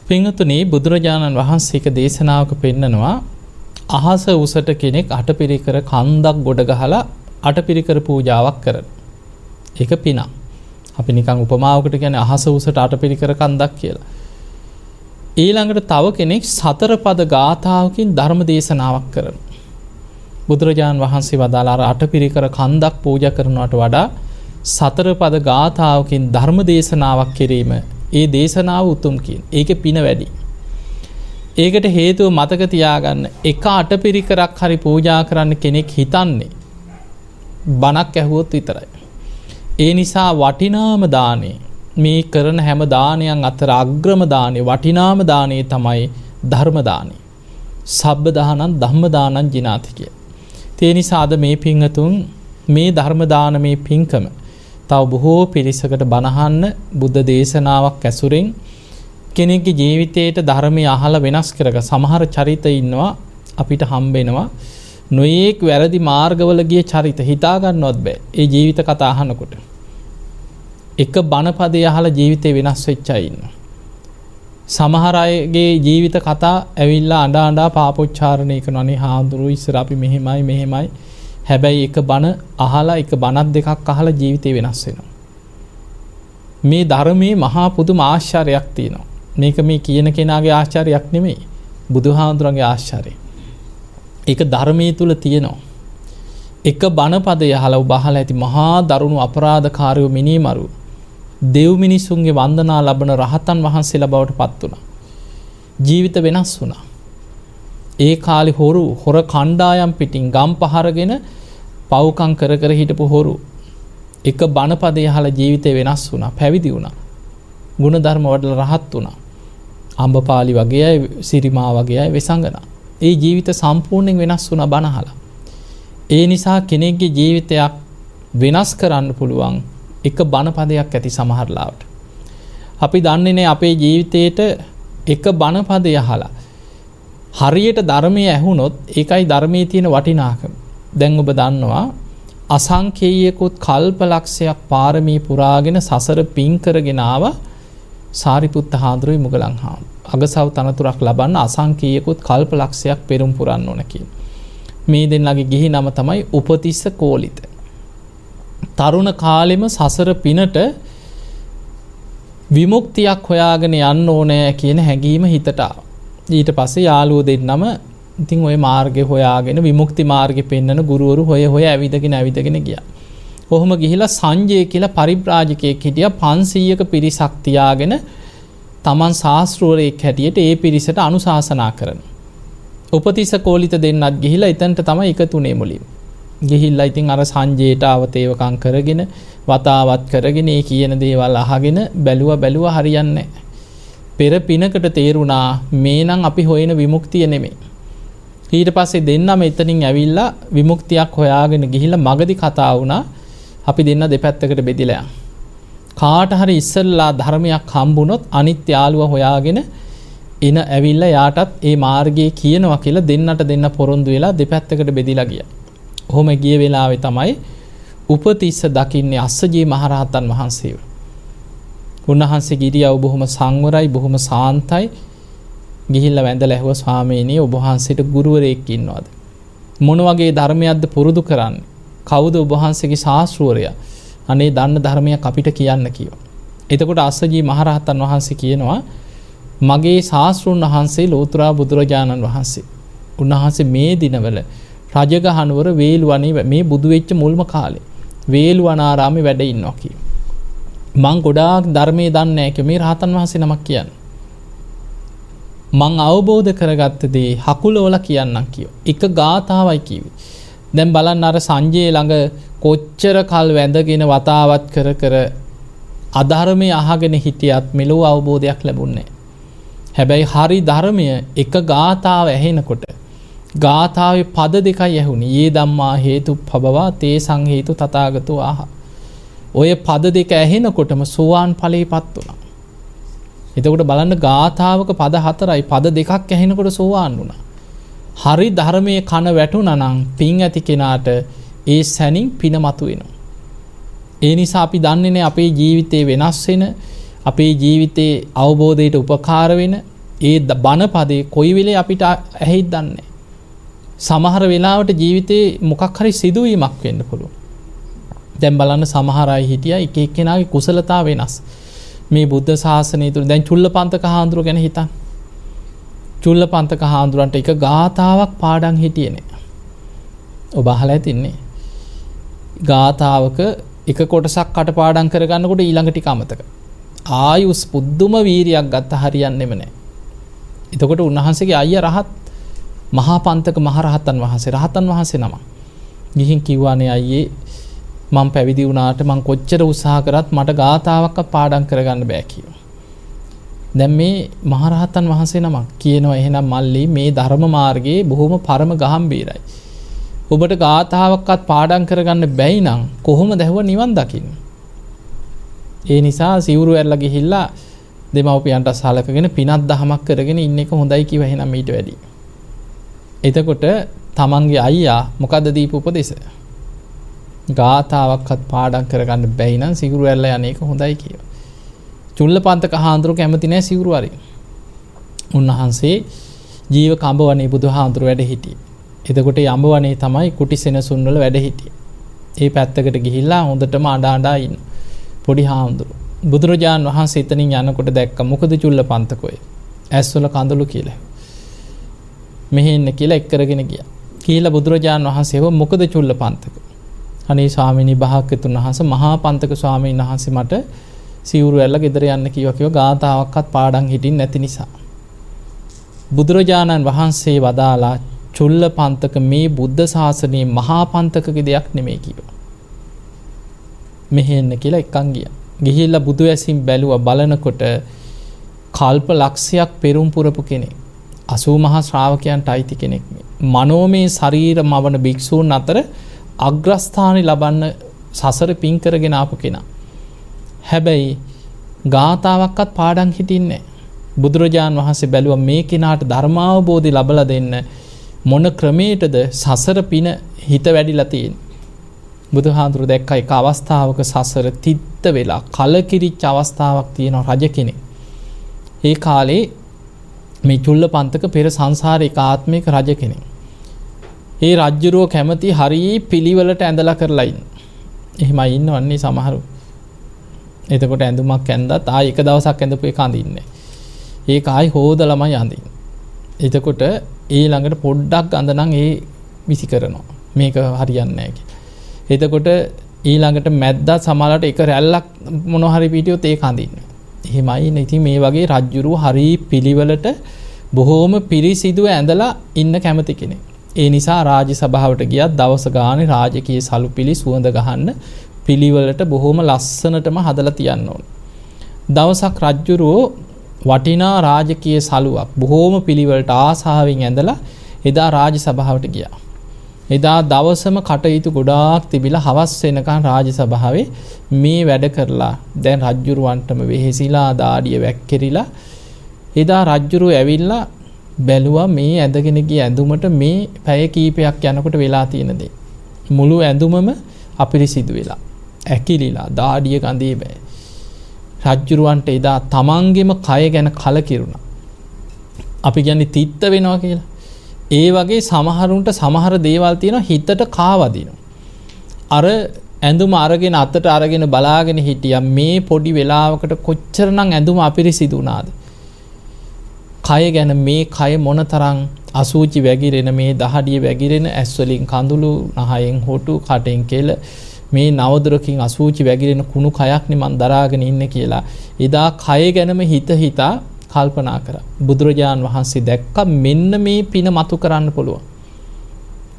පින්වතුනි බුදුරජාණන් වහන්සේක දේශනාවක පෙන්නනවා අහස උසට කෙනෙක් අටපිරිකර කන්දක් ගොඩ ගහලා අටපිරිකර පූජාවක් කරන. ඒක පිනක්. අපි නිකන් උපමාවකට කියන්නේ අහස උසට අටපිරිකර කන්දක් කියලා. ඊළඟට තව කෙනෙක් සතර පද ගාථාවකින් ධර්ම දේශනාවක් කරන. බුදුරජාණන් වහන්සේ වදාළ අර අටපිරිකර කන්දක් පූජා කරනවට වඩා සතර පද ගාථාවකින් ධර්ම දේශනාවක් කිරීම ඒ දේශනාව උතුම් කියන. ඒකේ පින වැඩි. ඒකට හේතුව මතක තියාගන්න එක අටපිරිකරක් හරි පූජා කරන්න කෙනෙක් හිතන්නේ බණක් ඇහුවොත් විතරයි. ඒ නිසා වටිනාම දානේ මේ කරන හැම දානයන් අතර අග්‍රම දානේ වටිනාම දානේ තමයි ධර්ම දානේ. සබ්බ දානං ධම්ම දානං ජිනාති කිය. ඒ නිසා අද මේ පින්වතුන් මේ ධර්ම දානමේ පින්කම තව බොහෝ පිරිසකට බණහන්න බුද්ධ දේශනාවක් ඇසුරෙන් කෙනෙක්ගේ ජීවිතයට ධර්මය අහලා වෙනස් කරග සමහර චරිත ඉන්නවා අපිට හම්බෙනවා නොයේක් වැරදි මාර්ගවල ගිය චරිත හිතා ගන්නවත් බෑ ඒ ජීවිත කතා අහනකොට එක බණපදේ අහලා ජීවිතේ වෙනස් වෙච්ච අය ඉන්නවා සමහර අයගේ ජීවිත කතා ඇවිල්ලා අඬා පාපොච්චාරණය කරනවානේ හාඳුරු ඉස්සර අපි මෙහෙමයි හැබැයි එක බණ අහලා එක බණක් දෙකක් අහලා ජීවිතේ වෙනස් වෙනවා මේ ධර්මයේ මහා පුදුම ආශ්චර්යයක් තියෙනවා මේක මේ කියන කෙනාගේ ආශ්චර්යයක් නෙමෙයි බුදුහාඳුරන්ගේ ආශ්චර්යය. ඒක ධර්මයේ තුල තියෙනවා. එක බණ පදය අහලා ඔබ අහලා ඇති මහා දරුණු අපරාධකාරයෝ මිනිමරු දෙව් මිනිසුන්ගේ වන්දනා ලබන රහතන් වහන්සේලා බවට පත් වුණා. ජීවිත වෙනස් වුණා. ඒ කාලේ හොර කණ්ඩායම් පිටින් ගම් පහරගෙන පව්කම් කර හිටපු හොරු එක බණ පදය අහලා ජීවිතේ වෙනස් වුණා. පැවිදි වුණා. ගුණධර්ම වඩලා රහත් වුණා. අම්බපාලි වගේ අය සිරිමා වගේ අය වෙසංගනා. ඒ ජීවිත සම්පූර්ණයෙන් වෙනස් වුණා බණ අහලා. ඒ නිසා කෙනෙක්ගේ ජීවිතයක් වෙනස් කරන්න පුළුවන් එක බණ පදයක් ඇති සමහර ලාවට. අපි දන්නේ නැහැ අපේ ජීවිතේට එක බණ පදය අහලා හරියට ධර්මයේ ඇහුනොත් ඒකයි ධර්මයේ තියෙන වටිනාකම. දැන් ඔබ දන්නවා අසංකේයකුත් කල්පලක්ෂයක් පාරමී පුරාගෙන සසර පින් කරගෙන ආවා සාරිපුත්ත හාමුදුරුවෝ මුගලන් හාමුදුරුවෝ අගසව් තනතුරක් ලබන්න අසංකේයකුත් කල්පලක්ෂයක් පෙරම් පුරන්න ඕන කියන. මේ දෙන්නගේ ගිහි නම තමයි උපතිස්ස කෝලිත. තරුණ කාලෙම සසර පිනට විමුක්තියක් හොයාගෙන යන්න ඕනේ කියන හැඟීම හිතට ආවා. ඊට පස්සේ යාළුවෝ දෙන්නම ඉතින් ওই මාර්ගය හොයාගෙන විමුක්ති මාර්ගෙ පෙන්වන ගුරුවරු හොය ඇවිදගෙන ගියා. කොහොම ගිහිලා සංජය කියලා පරිබ්‍රාජකයෙක් හිටියා 500ක පිරිසක් තියාගෙන තමන් ශාස්ත්‍රවරයෙක් හැටියට ඒ පිරිසට අනුශාසනා කරන. උපතිස්ස කෝලිත දෙන්නත් ගිහිලා එතනට තමයි එකතුනේ මුලින්. ගිහිල්ලා ඉතින් අර සංජයට අවතේවකම් කරගෙන වතාවත් කරගෙන ඒ කියන දේවල් අහගෙන බැලුවා හරියන්නේ නැහැ. පෙර පිනකට තේරුණා මේ නම් අපි හොයන විමුක්තිය නෙමෙයි. ඊට පස්සේ දෙන්නම එතනින් ඇවිල්ලා විමුක්තියක් හොයාගෙන ගිහිල්ලා මගදී කතා වුණා අපි දෙන්න දෙපැත්තකට බෙදිලා යන්න. කාට හරි ඉස්සෙල්ලා ධර්මයක් හම්බුනොත් අනිත් යාළුවා හොයාගෙන එන ඇවිල්ලා යාටත් ඒ මාර්ගයේ කියනවා කියලා දෙන්න පොරොන්දු වෙලා දෙපැත්තකට බෙදිලා ගියා. ඔහොම ගිය වෙලාවේ තමයි උපතිස්ස දකින්නේ අස්සජී මහරහතන් වහන්සේව. උන්වහන්සේගේ ඉරියව් බොහොම සංවරයි බොහොම සාන්තයි. ගිහිල්ලා වැඳලා ඇහුවා ස්වාමීනි ඔබ වහන්සේට ගුරුවරයෙක් ඉන්නවද? මොන වගේ ධර්මයක්ද පුරුදු කරන්නේ? කවුද ඔබ වහන්සේගේ ශාස්ත්‍රවරයා? අනේ දන්න ධර්මයක් අපිට කියන්න කිව්වා. එතකොට අස්සජී මහරහතන් වහන්සේ කියනවා මගේ ශාස්ත්‍රුන් වහන්සේ ලෝතුරා බුදුරජාණන් වහන්සේ. උන්වහන්සේ මේ දිනවල රජගහනුවර වේළුවනේ මේ බුදු වෙච්ච මුල්ම කාලේ වේළුවනාරාමේ වැඩ ඉන්නවා කිව්වා. මං ගොඩාක් ධර්මයේ දන්නේ නැහැ කිව්වා. මේ රහතන් වහන්සේ නමක් කියන්නේ. මං අවබෝධ කරගත්ත දේ හකුලවල කියන්නම් කිව්වා. එක ගාථාවයි කිව්වේ. දැන් බලන්න අර සංජය ළඟ කොච්චර කල් වැඳගෙන වතාවත් කර අධර්මයේ අහගෙන හිටියත් මෙලොව අවබෝධයක් ලැබුණේ නැහැ. හැබැයි හරි ධර්මය එක ගාථාව ඇහෙනකොට ගාථාවේ පද දෙකයි ඇහුනේ. යේ ධම්මා හේතුප්පබවා තේ සංහේතු තථාගතෝ ආහ. ඔය පද දෙක ඇහෙනකොටම සෝවාන් ඵලයටපත් වුණා. එතකොට බලන්න ගාථාවක පද හතරයි පද දෙකක් ඇහෙනකොට සෝවාන් වුණා. හරි ධර්මයේ කන වැටුණා නම් පින් ඇති කෙනාට ඒ සැනින් පින මතුවෙනවා. ඒ නිසා අපි දන්නේ අපේ ජීවිතේ වෙනස් වෙන අපේ ජීවිතේ අවබෝධයට උපකාර වෙන ඒ බණපදේ කොයි වෙලේ අපිට ඇහිද දන්නේ. සමහර වෙලාවට ජීවිතේ මොකක් හරි සිදුවීමක් වෙන්න පුළුවන්. දැන් බලන්න සමහර අය හිටියා එක එක්කෙනාගේ කුසලතා වෙනස්. මේ බුද්ධ ශාසනය තුළ දැන් චුල්ලපන්තක හාමුදුරුවෝ ගැන හිතන්න. චුල්ලපන්තක හාමුදුරන්ට එක ගාථාවක් පාඩම් හිටියේ නෑ. ඔබ අහලා ඇතින්නේ. ගාථාවක එක කොටසක් කටපාඩම් කරගන්නකොට ඊළඟ ටික අමතක. ආයුස් පුදුම වීරියක් ගත්ත හරියන්නේම නෑ. එතකොට උන්වහන්සේගේ අයියා රහත් මහා පන්තක මහ රහතන් වහන්සේ නම. ගිහින් කිව්වානේ අයියේ මම පැවිදි වුණාට මං කොච්චර උත්සාහ කරත් මට ගාථාවක් පාඩම් කරගන්න බෑ කියලා. දැන් මේ මහරහතන් වහන්සේ නමක් කියනවා එහෙනම් මල්ලි මේ ධර්ම මාර්ගයේ බොහොම පරම ගහම්බීරයි. ඔබට ගාථාවක්වත් පාඩම් කරගන්න බැයි නම් කොහොමද ඇහුව නිවන් දකින්න? ඒ නිසා සිවුරු ඇරලා ගිහිල්ලා දෙමව්පියන්ට සලකගෙන පිනක් දහමක් කරගෙන ඉන්න එක හොඳයි කිව්වා එහෙනම් ඊට වැඩි. එතකොට තමන්ගේ අයියා මොකද්ද දීපු උපදේශ? ගාථාවක්වත් පාඩම් කරගන්න බැයි නම් සිවුරු ඇරලා යන එක හොඳයි කියලා. චුල්ලපන්තක හාමුදුරුවෝ කැමති නැහැ සිවුරු අරින්න. උන්වහන්සේ ජීව කඹවණේ බුදුහාමුදුරුවෝ වැඩ හිටියේ. එතකොට මේ අඹවණේ තමයි කුටි සෙනසුන් වල වැඩ හිටියේ. ඒ පැත්තකට ගිහිල්ලා හොඳටම අඬ ඉන්න. පොඩි හාමුදුරුවෝ. බුදුරජාන් වහන්සේ එතනින් යනකොට දැක්ක මොකද චුල්ලපන්තකෝය. ඇස්වල කඳුළු කියලා. මෙහෙ එන්න කියලා එක් කරගෙන ගියා. කියලා බුදුරජාන් වහන්සේව මොකද චුල්ලපන්තක? අනේ ස්වාමීනි භාග්‍යතුන් වහන්සේ මහා පන්තක ස්වාමීන් වහන්සේ මට සිවුරු ඇල්ල ගෙදර යන්න කිව්වා ගාථාවක්වත් පාඩම් හිටින් නැති නිසා. බුදුරජාණන් වහන්සේ වදාලා චුල්ලපන්තක මේ බුද්ධ ශාසනයේ මහා පන්තකගේ දෙයක් නෙමෙයි කිව්වා. මෙහෙ එන්න කියලා එක්කන් ගියා. ගිහිල්ලා බුදු ඇසින් බැලුවා බලනකොට කල්ප ලක්ෂයක් පෙරම් පුරපු කෙනෙක්. 80 මහා ශ්‍රාවකයන්ට අයිති කෙනෙක් මේ. මනෝමය ශරීර මවන භික්ෂූන් අතර අග්‍රස්ථානෙ ලබන්න සසර පින් කරගෙන ආපු කෙනා. හැබැයි ගාථාවක්වත් පාඩම් හිටින්නේ නැහැ. බුදුරජාන් වහන්සේ බැලුවා මේ කෙනාට ධර්මාවබෝධය ලබලා දෙන්න මොන ක්‍රමයකටද සසර පින හිත වැඩිලා තියෙන්නේ. බුදුහාඳුරු දැක්ක එක අවස්ථාවක සසර තිත්ත වෙලා කලකිරිච්ච අවස්ථාවක් තියෙනවා රජ කෙනෙක්. ඒ කාලේ මේ චුල්ලපන්තක පෙර සංසාරේ ආත්මික රජ කෙනෙක්. ඒ රජ්ජුරුව කැමති හරි පිළිවෙලට ඇඳලා කරලා ඉන්න. එහෙමයි ඉන්නවන්නේ සමහරු. එතකොට ඇඳුමක් ඇඳත් ආයි එක දවසක් ඇඳපු එක අඳින්නේ. ඒක ආයි හොදලමයි අඳින්නේ. එතකොට ඊළඟට පොඩ්ඩක් අඳ නම් ඒ විසි කරනවා. මේක හරියන්නේ නැහැ කියලා. එතකොට ඊළඟට මැද්දත් සමහරවිට එක රැල්ලක් මොන හරි පිටියොත් ඒක අඳින්නේ. එහෙමයි නේ. ඉතින් මේ වගේ රජ්ජුරුව හරි පිළිවෙලට බොහෝම පිරිසිදුව ඇඳලා ඉන්න කැමති කෙනෙක්. ඒ නිසා රාජ සභාවට ගියත් දවස ගානේ රාජකීය සලුපිලි සුවඳ ගහන්න පිළිවෙලට බොහොම ලස්සනටම හදලා තියන්න ඕන. දවසක් රජ්ජුරුවෝ වටිනා රාජකීය සලුවක් බොහොම පිළිවෙලට ආසාවෙන් ඇඳලා එදා රාජ සභාවට ගියා. එදා දවසම කටයුතු ගොඩාක් තිබිලා හවස් වෙනකන් රාජ සභාවේ මේ වැඩ කරලා දැන් රජ්ජුරුවන්ටම වෙහෙසිලා දාඩිය වැක්කිරිලා එදා රජ්ජුරුවෝ ඇවිල්ලා බැලුවා මේ ඇඳගෙන ගිය ඇඳුමට මේ පැය කීපයක් යනකොට වෙලා තියෙන දේ. මුළු ඇඳුමම අපිරිසිදු වෙලා ඇකිලිලා දාඩිය ගඳේ බෑ. රජ්ජුරුවන්ට එදා තමන්ගේම කය ගැන කලකිරුණා. අපි කියන්නේ තිත්ත වෙනවා කියලා. ඒ වගේ සමහරුන්ට සමහර දේවල් තියෙනවා හිතට කාවදිනවා. අර ඇඳුම අරගෙන අතට අරගෙන බලාගෙන හිටියා මේ පොඩි වෙලාවකට කොච්චරනම් ඇඳුම අපිරිසිදු වුණාද? කය ගැන මේ කය මොනතරම් අසූචි වැగిරෙන මේ දහඩිය වැగిරෙන ඇස් වලින් කඳුළු නහයෙන් හොටු කටෙන් කෙල මේ නවදුරකින් අසූචි වැగిරෙන කුණු කයක් නේ මන් දරාගෙන ඉන්නේ කියලා එදා කය ගැනම හිතා කල්පනා කරා. බුදුරජාන් වහන්සේ දැක්ක මෙන්න මේ පින මතු කරන්න පුළුවන්.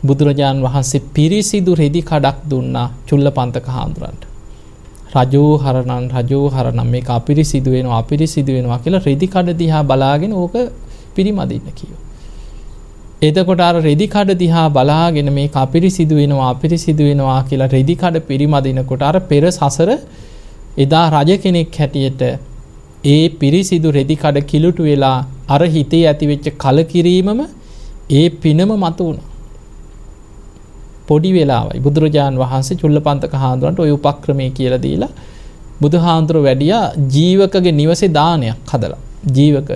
බුදුරජාන් වහන්සේ පිරිසිදු රෙදි කඩක් දුන්නා චුල්ලපන්තක හාමුදුරන්ට. රජෝ හරනම් මේක අපිරිසිදු වෙනවා කියලා රෙදි කඩ දිහා බලාගෙන ඕක පිරිමදින්න කිව්වා. එතකොට අර රෙදි කඩ දිහා බලාගෙන මේක අපිරිසිදු වෙනවා කියලා රෙදි කඩ පිරිමදිනකොට අර පෙර සසර එදා රජ කෙනෙක් හැටියට ඒ පිරිසිදු රෙදි කඩ කිලුටු වෙලා අර හිතේ ඇතිවෙච්ච කලකිරීමම ඒ පිනම මතු වුණා. පොඩි වෙලාවයි බුදුරජාන් වහන්සේ චුල්ලපන්තක හාමුදුරන්ට ওই උපක්‍රමයේ කියලා දීලා බුදුහාමුදුර වැඩියා ජීවකගේ නිවසේ දානයක් හදලා. ජීවක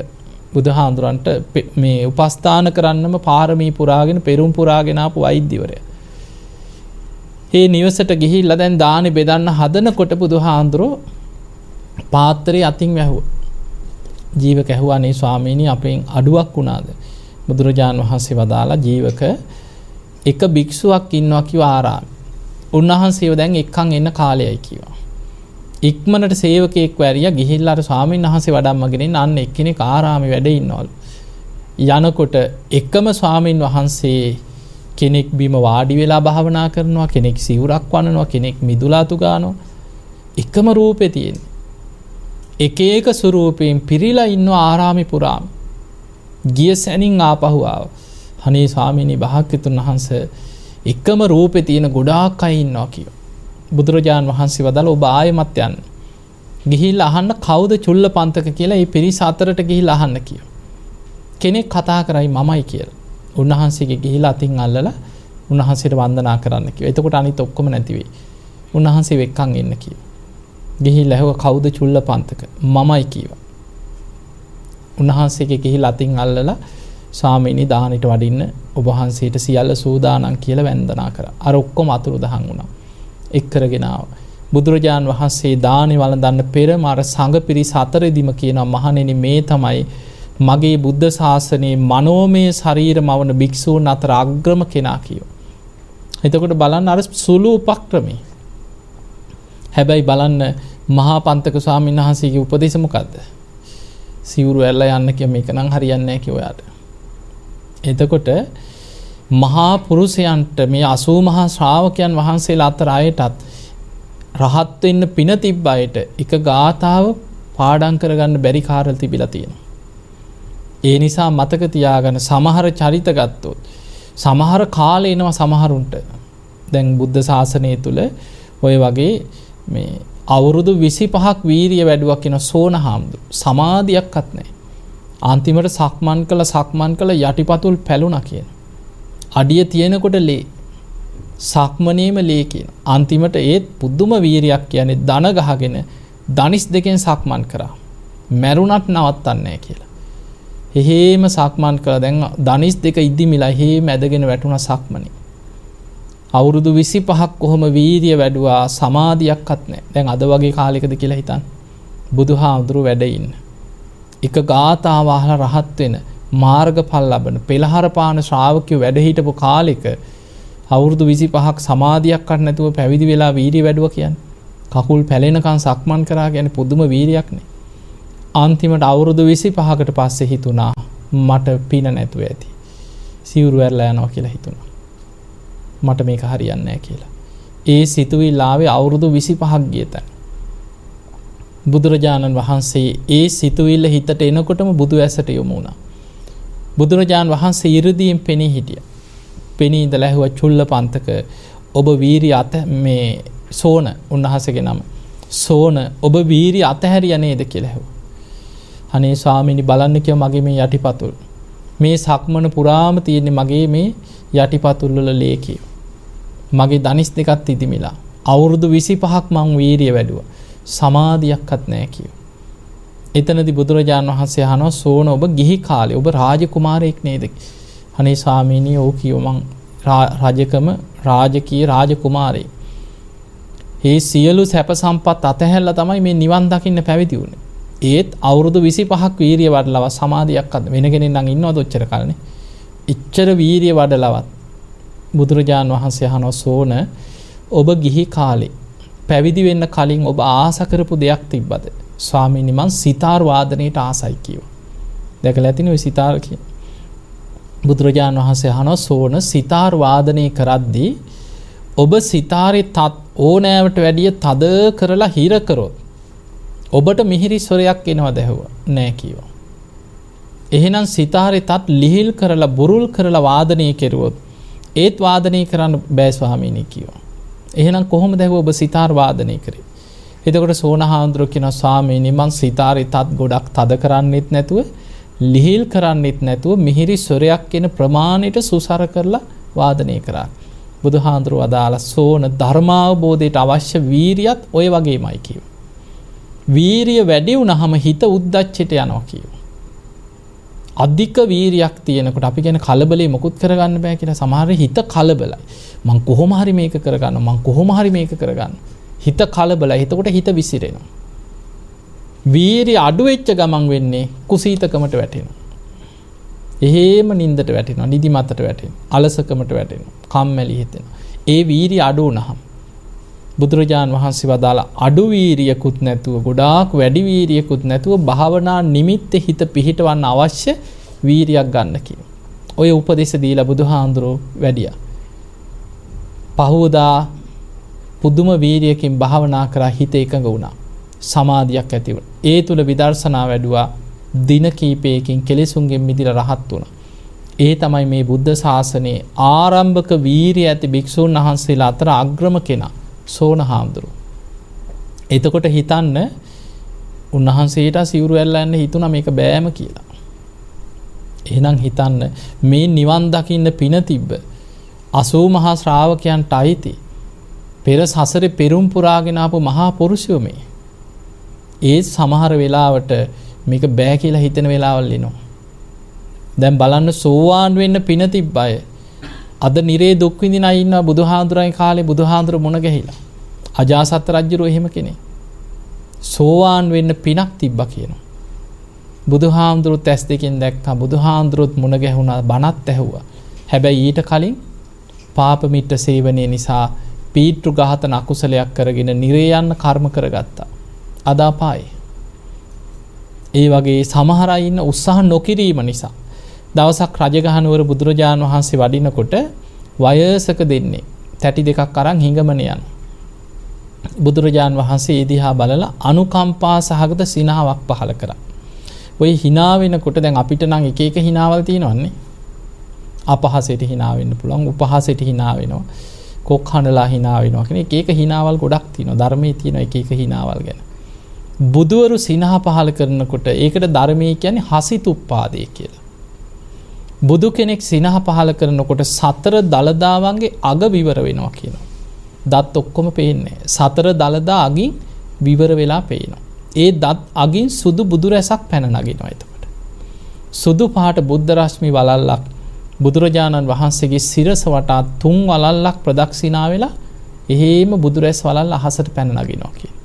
බුදුහාඳුරන්ට මේ උපස්ථාන කරන්නම පාරමී පුරාගෙන පෙරුම් පුරාගෙන ආපු වෛද්‍යවරයා. ඒ නිවසට ගිහිල්ලා දැන් දානි බෙදන්න හදනකොට බුදුහාඳුරෝ පාත්‍රය අතින් වැහුවා. ජීවක ඇහුවා නේ ස්වාමීනි අපෙන් අඩුවක් වුණාද? බුදුරජාණන් වහන්සේ වදාලා ජීවක එක භික්ෂුවක් ඉන්නවා කිව්වා ආරාමේ. උන්වහන්සේව දැන් එක්කන් එන්න කාලයයි කිව්වා. ඉක්මනට සේවකයෙක් වැරියා ගිහිල්ලා අර ස්වාමීන් වහන්සේ වඩම්මගෙන ඉන්න අන්න එක්කෙනෙක් ආරාමේ වැඩ ඉන්නවලු. යනකොට එකම ස්වාමීන් වහන්සේ කෙනෙක් බිම වාඩි වෙලා භාවනා කරනවා, කෙනෙක් සිවුරක් වනනවා, කෙනෙක් මිදුලාතු ගන්නවා. එකම රූපේ තියෙන. එක එක ස්වරූපයෙන් පිරීලා ඉන්න ආරාමේ පුරාම. ගිය සැනින් ආපහු ආවා. අනේ ස්වාමීනි භාග්‍යතුන් වහන්සේ එකම රූපේ තියෙන ගොඩාක් අය ඉන්නවා කිව්වා. බුදුරජාන් වහන්සේ වදාළ ඔබ ආයෙමත් යන්න. ගිහිල්ලා අහන්න කවුද චුල්ලපන්තක කියලා ඒ පිරිස අතරට ගිහිල්ලා අහන්න කිව්වා. කෙනෙක් කතා කරයි මමයි කියලා. උන්වහන්සේගේ ගිහිලා අතින් අල්ලලා උන්වහන්සේට වන්දනා කරන්න කිව්වා. එතකොට අනිත් ඔක්කොම නැති වෙයි. උන්වහන්සේ වෙක්කන් එන්න කිව්වා. ගිහිල්ලා ඇහුවා කවුද චුල්ලපන්තක? මමයි කිව්වා. උන්වහන්සේගේ ගිහිලා අතින් අල්ලලා ස්වාමීනි දානෙට වඩින්න ඔබ වහන්සේට සියල්ල සූදානම් කියලා වන්දනා කරා. අර ඔක්කොම අතුරුදහන් වුණා. එක් කරගෙන ආවා. බුදුරජාන් වහන්සේ දානෙ වළඳන්න පෙරම අර සංඝ පිරිස අතරෙදිම කියනවා මහණෙනි මේ තමයි මගේ බුද්ධ ශාසනයේ මනෝමය ශරීර මවන භික්ෂූන් අතර අග්‍රම කෙනා කියනවා. එතකොට බලන්න අර සුළු උපක්‍රමී. හැබැයි බලන්න මහා පන්තක ස්වාමීන් වහන්සේගේ උපදේශ මොකද්ද? සිවුරු ඇල්ලලා යන්න කිය මේක නම් හරියන්නේ නැහැ කිය ඔයාට. එතකොට මහා පුරුෂයන්ට මේ 80 මහා ශ්‍රාවකයන් වහන්සේලා අතර අයටත් රහත් වෙන්න පින තිබ්බ අයට එක ගාථාව පාඩම් කරගන්න බැරි කාරල් තිබිලා තියෙනවා. ඒ නිසා මතක තියාගන්න සමහර චරිත ගත්තොත් සමහර කාලේ එනවා සමහරුන්ට. දැන් බුද්ධ ශාසනය තුල ඔය වගේ මේ අවුරුදු 25ක් වීරිය වැඩුවා කියන සෝන හාමුදුරු සමාධියක්වත් නැහැ. අන්තිමට සක්මන් කළ යටිපතුල් පැලුණා කියන. අඩිය තියෙනකොට ලේ සක්මනේම ලේ කියන. අන්තිමට ඒත් පුදුම වීරියක් කියන්නේ දන ගහගෙන දනිස් දෙකෙන් සක්මන් කරා. මැරුණත් නවත්තන්නේ නැහැ කියලා. එහෙම සක්මන් කළා. දැන් දනිස් දෙක ඉදිමිලා එහෙම ඇදගෙන වැටුණා සක්මනේ. අවුරුදු 25ක් කොහොම වීරිය වැඩුවා සමාධියක්වත් නැහැ. දැන් අද වගේ කාලයකද කියලා හිතන්න. බුදුහාමුදුරු වැඩ ඉන්න. එක ගාථාව අහලා රහත් වෙන මාර්ගඵල ලබන පෙළහර පාන ශ්‍රාවකයෝ වැඩ හිටපු කාලෙක අවුරුදු 25ක් සමාධියක්වත් නැතුව පැවිදි වෙලා වීරිය වැඩුවා කියන්නේ. කකුල් පැලෙනකන් සක්මන් කරා කියන්නේ පුදුම වීරියක් නේ. අන්තිමට අවුරුදු 25කට පස්සේ හිතුණා මට පින නැතුව ඇති. සිවුරු ඇරලා යනවා කියලා හිතුණා. මට මේක හරියන්නේ නැහැ කියලා. ඒ සිතුවිල්ල ආවේ අවුරුදු 25ක් ගිය තැන. බුදුරජාණන් වහන්සේ ඒ සිතුවිල්ල හිතට එනකොටම බුදු ඇසට යොමු වුණා. බුදුරජාණන් වහන්සේ ඉරදීන් පෙනී හිටියා. පෙනී ඉඳලා ඇහුවා චුල්ලපන්තක ඔබ වීරිය අත මේ සෝන උන්වහන්සේගේ නම. සෝන ඔබ වීරිය අතහැරිය නේද කියලා ඇහුවා. අනේ ස්වාමීනි බලන්න කිව්වා මගේ මේ යටිපතුල්. මේ සක්මන පුරාම තියෙන්නේ මගේ මේ යටිපතුල් වල ලේ කිය. මගේ දනිස් දෙකත් ඉදිමිලා. අවුරුදු 25ක් මං වීරිය වැඩුවා. සමාධියක්වත් නැහැ කිව්වා. එතනදී බුදුරජාණන් වහන්සේ අහනවා සෝන ඔබ ගිහි කාලේ ඔබ රාජකුමාරයෙක් නේද? අනේ ස්වාමීනි ඔව් කිව්වා මං රාජකම රාජකීය රාජකුමාරයෙක්. මේ සියලු සැප සම්පත් අතහැරලා තමයි මේ නිවන් දකින්න පැවිදි වුනේ. ඒත් අවුරුදු 25ක් වීරිය වඩලව සමාධියක්වත් වෙන කෙනෙක් නම් ඉන්නවද ඔච්චර කාලනේ? ඉච්ඡර වීරිය වඩලවත් බුදුරජාණන් වහන්සේ අහනවා සෝන ඔබ ගිහි කාලේ පැවිදි වෙන්න කලින් ඔබ ආස කරපු දෙයක් තිබ්බද? ස්වාමීනි මං සිතාර් වාදනයට ආසයි කිව්වා. දැකලා ඇතිනේ ඔය සිතාර් කියන. බුදුරජාණන් වහන්සේ අහනවා සෝන සිතාර් වාදනය කරද්දී ඔබ සිතාරේ තත් ඕනෑවට වැඩිය තද කරලා හිර කරොත් ඔබට මිහිරි ස්වරයක් එනවද ඇහුවා. නෑ කිව්වා. එහෙනම් සිතාරේ තත් ලිහිල් කරලා බුරුල් කරලා වාදනය කෙරුවොත් ඒත් වාදනය කරන්න බෑ ස්වාමීනි කිව්වා. එහෙනම් කොහොමද ඔබ සිතාර් වාදනය කරේ? එතකොට සෝනහාඳුර කියනවා ස්වාමීනි මං සිතාරේ තත් ගොඩක් තද කරන්නෙත් නැතුව ලිහිල් කරන්නෙත් නැතුව මිහිරි ස්වරයක් එන ප්‍රමාණයට සුසර කරලා වාදනය කරා. බුදුහාඳුර වදාලා සෝන ධර්මාවබෝධයට අවශ්‍ය වීරියත් ඔය වගේමයි කිව්වා. වීරිය වැඩි වුණාම හිත උද්දච්චයට යනවා කිව්වා. අධික වීරියක් තියෙනකොට අපි කියන කලබලේ මොකුත් කරගන්න බෑ කියලා සමහර හිත කලබලයි. මං කොහොම හරි මේක කරගන්න මං කොහොම හරි මේක කරගන්න. හිත කලබලයි. එතකොට හිත විසිරෙනවා. වීරිය අඩු වෙච්ච ගමන් වෙන්නේ කුසීතකමට වැටෙනවා. එහෙම නින්දට වැටෙනවා. නිදිමතට වැටෙනවා. අලසකමට වැටෙනවා. කම්මැලි හිතෙනවා. ඒ වීරිය අඩු වුණාම බුදුරජාන් වහන්සේ වදාලා අඩු වීරියකුත් නැතුව ගොඩාක් වැඩි වීරියකුත් නැතුව භාවනා නිමිත්තේ හිත පිහිටවන්න අවශ්‍ය වීරියක් ගන්න කියන. ඔය උපදේශ දීලා බුදුහාඳුරෝ වැඩියා. පහවදා පුදුම වීරියකින් භාවනා කරා හිත එකඟ වුණා. සමාධියක් ඇති වුණා. ඒ තුල විදර්ශනා වැඩුවා. දින කීපයකින් කෙලෙසුන්ගෙන් මිදලා රහත් වුණා. ඒ තමයි මේ බුද්ධ ශාසනයේ ආරම්භක වීරිය ඇති භික්ෂුන් වහන්සේලා අතර අග්‍රම කෙනා. සෝන හාමුදුරුවෝ. එතකොට හිතන්න උන්වහන්සේට සිවුරු ඇල්ලලා යන්න හිතුණා මේක බෑම කියලා. එහෙනම් හිතන්න මේ නිවන් දකින්න පින තිබ්බ 80 මහා ශ්‍රාවකයන්ට අයිති පෙර සසරේ පෙරුම් පුරාගෙන ආපු මහා පුරුෂයෝ මේ. ඒ සමහර වෙලාවට මේක බෑ කියලා හිතෙන වෙලාවල් එනවා. දැන් බලන්න සෝවාන් වෙන්න පින තිබ්බ අය අද නිරේ දුක් විඳින අය ඉන්නවා බුදුහාඳුරගේ කාලේ බුදුහාඳුර මුණ ගැහිලා. අජාසත් රජුරෝ එහෙම කෙනෙක්. සෝවාන් වෙන්න පිනක් තිබ්බා කියනවා. බුදුහාඳුරුත් ඇස් දෙකෙන් දැක්කා බුදුහාඳුරුත් මුණ ගැහුණා බණත් ඇහුවා. හැබැයි ඊට කලින් පාප මිත්‍ර සේවනයේ නිසා පීතෘ ඝාතන අකුසලයක් කරගෙන නිරේ යන්න කර්ම කරගත්තා. අද අපායේ. ඒ වගේ සමහර අය ඉන්න උත්සාහ නොකිරීම නිසා දවසක් රජගහනුවර බුදුරජාණන් වහන්සේ වඩිනකොට වයසක දෙන්නේ තැටි දෙකක් අරන් හිඟමන යන. බුදුරජාණන් වහන්සේ ඒ දිහා බලලා අනුකම්පා සහගත සිනාවක් පහළ කරා. ඔය hina වෙනකොට දැන් අපිට නම් එක එක hinaවල් තියෙනවන්නේ. අපහසෙට hina වෙන්න පුළුවන්, උපහසෙට hina වෙනවා, කොක් හඬලා hina වෙනවා කියන එක එක hinaවල් ගොඩක් තියෙනවා. ධර්මයේ තියෙන එක එක hinaවල් ගැන. බුදුවරු සිනහ පහළ කරනකොට ඒකට ධර්මයේ කියන්නේ හසිතුප්පාදේ කියලා. බුදු කෙනෙක් සිනහ පහළ කරනකොට සතර දලදාවන්ගේ අග විවර වෙනවා කියනවා. දත් ඔක්කොම පේන්නේ. සතර දලදා අගින් විවර වෙලා පේනවා. ඒ දත් අගින් සුදු බුදු රැසක් පැන නගිනවා එතකොට. සුදු පහට බුද්ධ රශ්මි වලල්ලක් බුදුරජාණන් වහන්සේගේ සිරස වටා 3 වලල්ලක් ප්‍රදක්ෂිනා වෙලා එහෙම බුදු රැස් වලල්ල අහසට පැන නගිනවා කියන.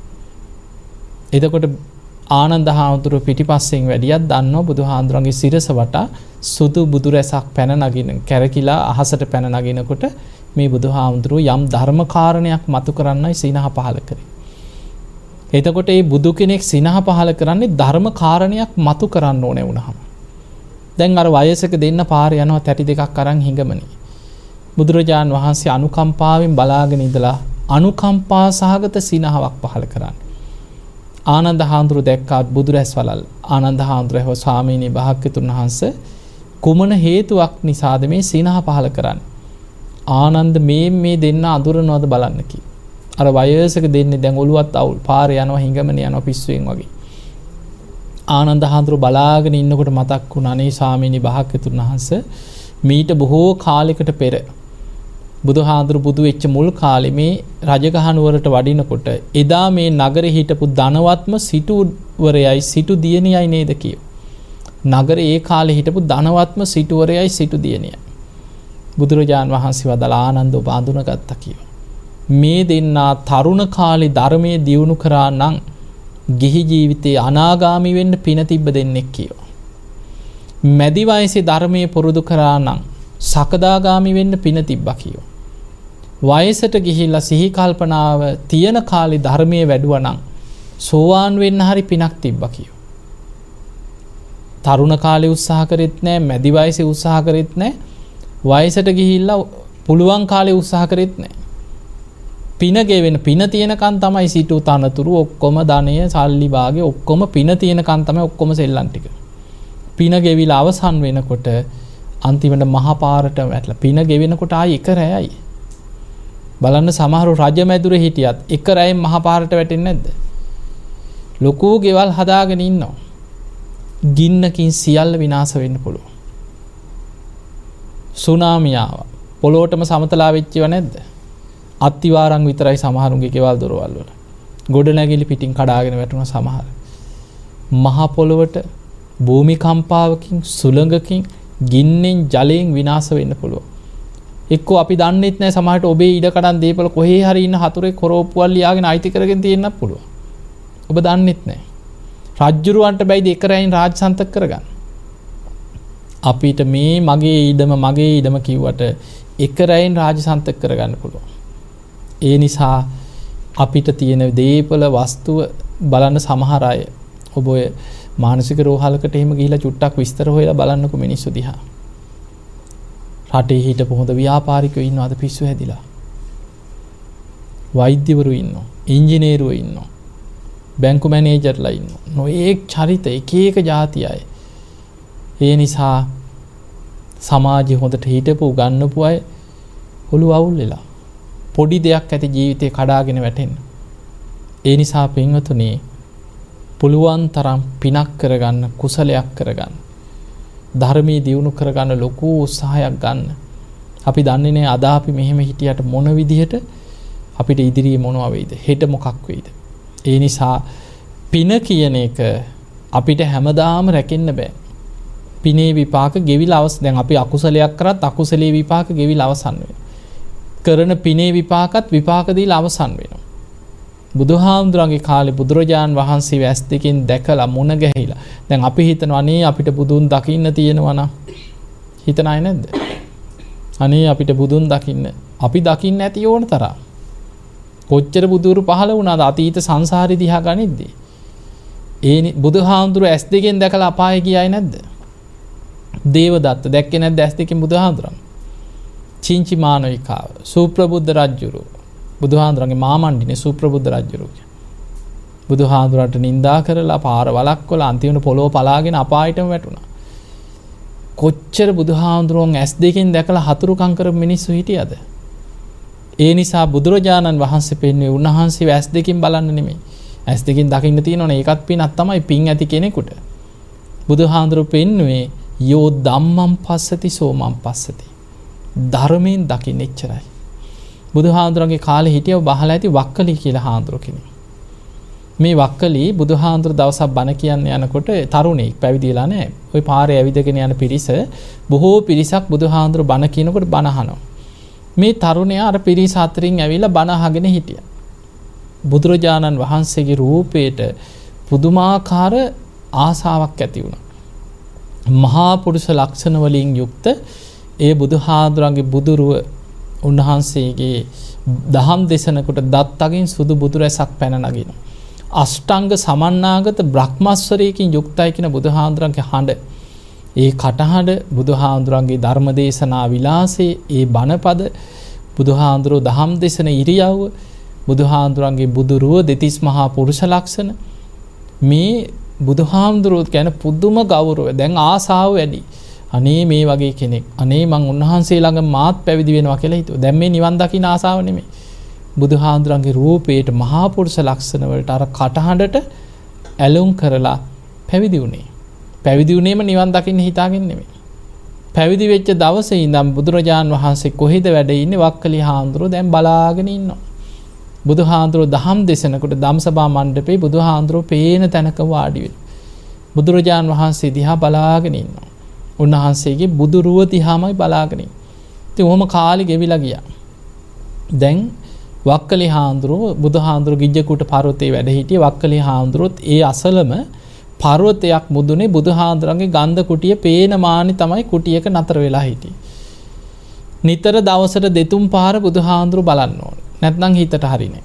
එතකොට ආනන්ද හාමුදුරුව පිටිපස්සෙන් වැඩියක් දන්නවා බුදුහාඳුරන්ගේ සිරස වටා සුදු බුදු රැසක් පැන නගින කැරකිලා අහසට පැන නගිනකොට මේ බුදුහාමුදුරුව යම් ධර්ම කාරණයක් මතු කරන්නයි සිනහ පහළ කරේ. එතකොට මේ බුදු කෙනෙක් සිනහ පහළ කරන්නේ ධර්ම කාරණයක් මතු කරන්න ඕනේ වුණාම. දැන් අර වයසක දෙන්න පාරේ යනවා තැටි දෙකක් අරන් හිඟමනේ. බුදුරජාන් වහන්සේ අනුකම්පාවෙන් බලාගෙන ඉඳලා අනුකම්පා සහගත සිනහවක් පහළ කරන්නේ. ආනන්ද හාමුදුරුව දැක්කා බුදුරැස් වලල්. ආනන්ද හාමුදුරුව ස්වාමීනි භාග්‍යතුන් වහන්සේ කුමන හේතුවක් නිසාද මේ සිනහ පහළ කරන්නේ? ආනන්ද මේ දෙන්න අඳුරනවද බලන්න කි. අර වයසක දෙන්නේ දැන් ඔළුවත් අවුල් පාරේ යනවා හිඟමන යනවා පිස්සුවෙන් වගේ. ආනන්ද හාමුදුරුව බලාගෙන ඉන්නකොට මතක් වුණා අනේ ස්වාමීනි භාග්‍යතුන් වහන්සේ මීට බොහෝ කාලයකට පෙර බුදුහාඳුරු බුදු වෙච්ච මුල් කාලේ මේ රජගහනුවරට වඩිනකොට එදා මේ නගරේ හිටපු ධනවත්ම සිටුවරයයි සිටු දියණියයි නේද කියෝ. නගරේ ඒ කාලේ හිටපු ධනවත්ම සිටුවරයයි සිටු දියණියයි. බුදුරජාන් වහන්සේ වදාළ ආනන්ද ඔබ අඳුනගත්තා කියෝ. මේ දෙන්නා තරුණ කාලේ ධර්මයේ දියුණු කරා නම් ගිහි ජීවිතේ අනාගාමි වෙන්න පින තිබ්බ දෙන්නෙක් කියෝ. මැදි වයසේ ධර්මයේ පුරුදු කරා නම් සකදාගාමි වෙන්න පින තිබ්බා කියෝ. වයසට ගිහිල්ලා සිහි කල්පනාව තියෙන කාලේ ධර්මයේ වැඩුවා නම් සෝවාන් වෙන්න හරි පිනක් තිබ්බා කියෝ. තරුණ කාලේ උත්සාහ කරෙත් නැහැ, මැදි වයසේ උත්සාහ කරෙත් නැහැ, වයසට ගිහිල්ලා පුළුවන් කාලේ උත්සාහ කරෙත් නැහැ. පින ගෙවෙන පින තියෙනකන් තමයි සිටු තනතුරු ඔක්කොම ධනය සල්ලි වාගේ ඔක්කොම පින තියෙනකන් තමයි ඔක්කොම සෙල්ලම් ටික. පින ගෙවිලා අවසන් වෙනකොට අන්තිමට මහා පාරට වැටලා පින ගෙවෙනකොට ආයි එක රැයයි. බලන්න සමහර රජ මැදුරේ හිටියත් එක රැයෙන් මහා පාරට වැටෙන්නේ නැද්ද? ලොකු ගෙවල් හදාගෙන ඉන්නවා. ගින්නකින් සියල්ල විනාශ වෙන්න පුළුවන්. සුනාමිය ආවා. පොළොවටම සමතලා වෙච්චව නැද්ද? අත්තිවාරම් විතරයි සමහරුන්ගේ ගෙවල් දොරවල් වල. ගොඩනැගිලි පිටින් කඩාගෙන වැටුණා සමහර. මහා පොළොවට භූමිකම්පාවකින්, සුළඟකින්, ගින්නෙන්, ජලයෙන් විනාශ වෙන්න පුළුවන්. එක්කෝ අපි දන්නෙත් නැහැ සමහරට ඔබේ ඉඩකඩම් දීපල කොහේ හරි ඉන්න හතුරේ කොරෝප්පුවල් ලියාගෙන අයිති කරගෙන තියෙන්නත් පුළුවන්. ඔබ දන්නෙත් නැහැ. රජ්ජුරුවන්ට බැයිද එක රැයින් රාජසන්තක කරගන්න. අපිට මේ මගේ ඉඩම කිව්වට එක රැයින් රාජසන්තක කරගන්න පුළුවන්. ඒ නිසා අපිට තියෙන දේපල වස්තුව බලන්න සමහර අය ඔබ ඔය මානසික රෝහලකට එහෙම ගිහිලා චුට්ටක් විස්තර හොයලා බලන්නකො මිනිස්සු දිහා. රටේ හිටපු හොඳ ව්‍යාපාරිකයෝ ඉන්නවද පිස්සු හැදිලා? වෛද්‍යවරු ඉන්නවා, ඉංජිනේරුවෝ ඉන්නවා, බැංකු මැනේජර්ලා ඉන්නවා. නොඑක් චරිත එක එක જાති අය. ඒ නිසා සමාජය හොඳට හිටපු ගන්නපු අය ඔළුව අවුල් වෙලා පොඩි දෙයක් ඇති ජීවිතේ කඩාගෙන වැටෙන්න. ඒ නිසා පින්වතුනි පුළුවන් තරම් පිනක් කරගන්න, කුසලයක් කරගන්න, ධර්මයේ දියුණු කරගන්න ලොකු උත්සාහයක් ගන්න. අපි දන්නේ නැහැ අද අපි මෙහෙම හිටියට මොන විදිහට අපිට ඉදිරියේ මොනවා වෙයිද, හෙට මොකක් වෙයිද. ඒ නිසා පින කියන එක අපිට හැමදාම රැකෙන්න බෑ. පිනේ විපාක ගෙවිලා දැන් අපි අකුසලයක් කරත් අකුසලයේ විපාක ගෙවිලා අවසන් වෙනවා. කරන පිනේ විපාකත් විපාක දීලා අවසන් වෙනවා. බුදුහාමුදුරන්ගේ කාලේ බුදුරජාන් වහන්සේ වැස් දෙකෙන් දැකලා මුණ ගැහිලා. දැන් අපි හිතනවා අනේ අපිට බුදුන් දකින්න තියෙනවා නම්. හිතන අය නැද්ද? අනේ අපිට බුදුන් දකින්න. අපි දකින්න ඇති ඕන තරම්. කොච්චර බුදුරු පහළ වුණාද අතීත සංසාරේ දිහා ගනිද්දී. ඒ බුදුහාමුදුර ඇස් දෙකෙන් දැකලා අපායේ ගියයි නැද්ද? දේවදත්ත දැක්කේ නැද්ද ඇස් දෙකෙන් බුදුහාමුදුරන්? චින්චි මානවිකාව, සුප්‍රබුද්ධ රජුරු, බුදුහාමුදුරන්ගේ මාමණ්ඩිනේ සුප්‍රබුද්ධ රජුරු. බුදුහාමුදුරන්ට නිඳා කරලා පාර වලක්වලා අන්තිමට පොළොව පලාගෙන අපායටම වැටුණා. කොච්චර බුදුහාමුදුරන් ඇස් දෙකෙන් දැකලා හතුරුකම් කරපු මිනිස්සු හිටියද? ඒ නිසා බුදුරජාණන් වහන්සේ පෙන්වුවේ උන්වහන්සේ ඇස් දෙකෙන් බලන්න නෙමෙයි. ඇස් දෙකෙන් දකින්න තියෙනවනේ ඒකත් පිනක් තමයි පින් ඇති කෙනෙකුට. බුදුහාමුදුරු පෙන්වුවේ යෝ ධම්මං පස්සති සෝමං පස්සති. ධර්මයෙන් දකින්න එච්චරයි. බුදුහාමුදුරන්ගේ කාලේ හිටියව බහලා ඇති වක්කලි කියලා හාමුදුරු කෙනෙක්. මේ වක්කලි බුදුහාමුදුරු දවසක් බණ කියන්න යනකොට තරුණෙක් පැවිදි වෙලා නැහැ. ওই පාරේ ඇවිදගෙන යන පිරිස බොහෝ පිරිසක් බුදුහාමුදුරු බණ කියනකොට බණ අහනවා. මේ තරුණයා අර පිරිස අතරින් ඇවිල්ලා බණ අහගෙන හිටියා. බුදුරජාණන් වහන්සේගේ රූපයට පුදුමාකාර ආසාවක් ඇති වුණා. මහා පුරුෂ ලක්ෂණ වලින් යුක්ත ඒ බුදුහාඳුරන්ගේ බුදුරුව උන්වහන්සේගේ දහම් දේශනකට දත්තකින් සුදු බුදු රැසක් පැන නගිනවා. අෂ්ටාංග සමන්නාගත බ්‍රහ්මස්වරයකින් යුක්තයි කියන බුදුහාඳුරන්ගේ හඬ. ඒ කටහඬ බුදුහාඳුරන්ගේ ධර්ම දේශනා විලාසයේ ඒ බණපද බුදුහාඳුරෝ දහම් දේශන ඉරියව්ව බුදුහාඳුරන්ගේ බුදුරුව දෙතිස් මහා පුරුෂ ලක්ෂණ මේ බුදුහාමුදුරුවෝ ගැන පුදුම ගෞරවය. දැන් ආසාව වැඩි. අනේ මේ වගේ කෙනෙක්. අනේ මං උන්වහන්සේ ළඟ මාත් පැවිදි වෙනවා කියලා හිතුවා. දැන් මේ නිවන් දකින්න ආසාව නෙමෙයි. බුදුහාමුදුරන්ගේ රූපේට මහා පුරුෂ ලක්ෂණ වලට අර කටහඬට ඇලුම් කරලා පැවිදි වුණේ. පැවිදි වුණේම නිවන් දකින්න හිතාගෙන නෙමෙයි. පැවිදි වෙච්ච දවසේ ඉඳන් බුදුරජාන් වහන්සේ කොහෙද වැඩ ඉන්නේ? වක්කලි හාමුදුරුවෝ දැන් බලාගෙන ඉන්නවා. බුදුහාඳුරෝ දහම් දේශනකොට ධම්සභා මණ්ඩපේ බුදුහාඳුරෝ පේන තැනක වාඩි වෙලා බුදුරජාන් වහන්සේ දිහා බලාගෙන ඉන්නවා. උන්වහන්සේගේ බුදුරුව දිහාමයි බලාගෙන ඉන්නේ. ඉතින් ඔහොම කාලෙ ගෙවිලා ගියා. දැන් වක්කලි හාඳුරෝ බුදුහාඳුරෝ ගිජ්ජකූට පර්වතයේ වැඩ හිටියේ. වක්කලි හාඳුරොත් ඒ අසලම පර්වතයක් මුදුනේ බුදුහාඳුරන්ගේ ගන්ධ කුටිය පේන මානි තමයි කුටියක නතර වෙලා හිටියේ. නිතර දවසට දෙතුන් පාර බුදුහාඳුරෝ බලන්න ඕනේ. නැත්නම් හිතට හරිනේ.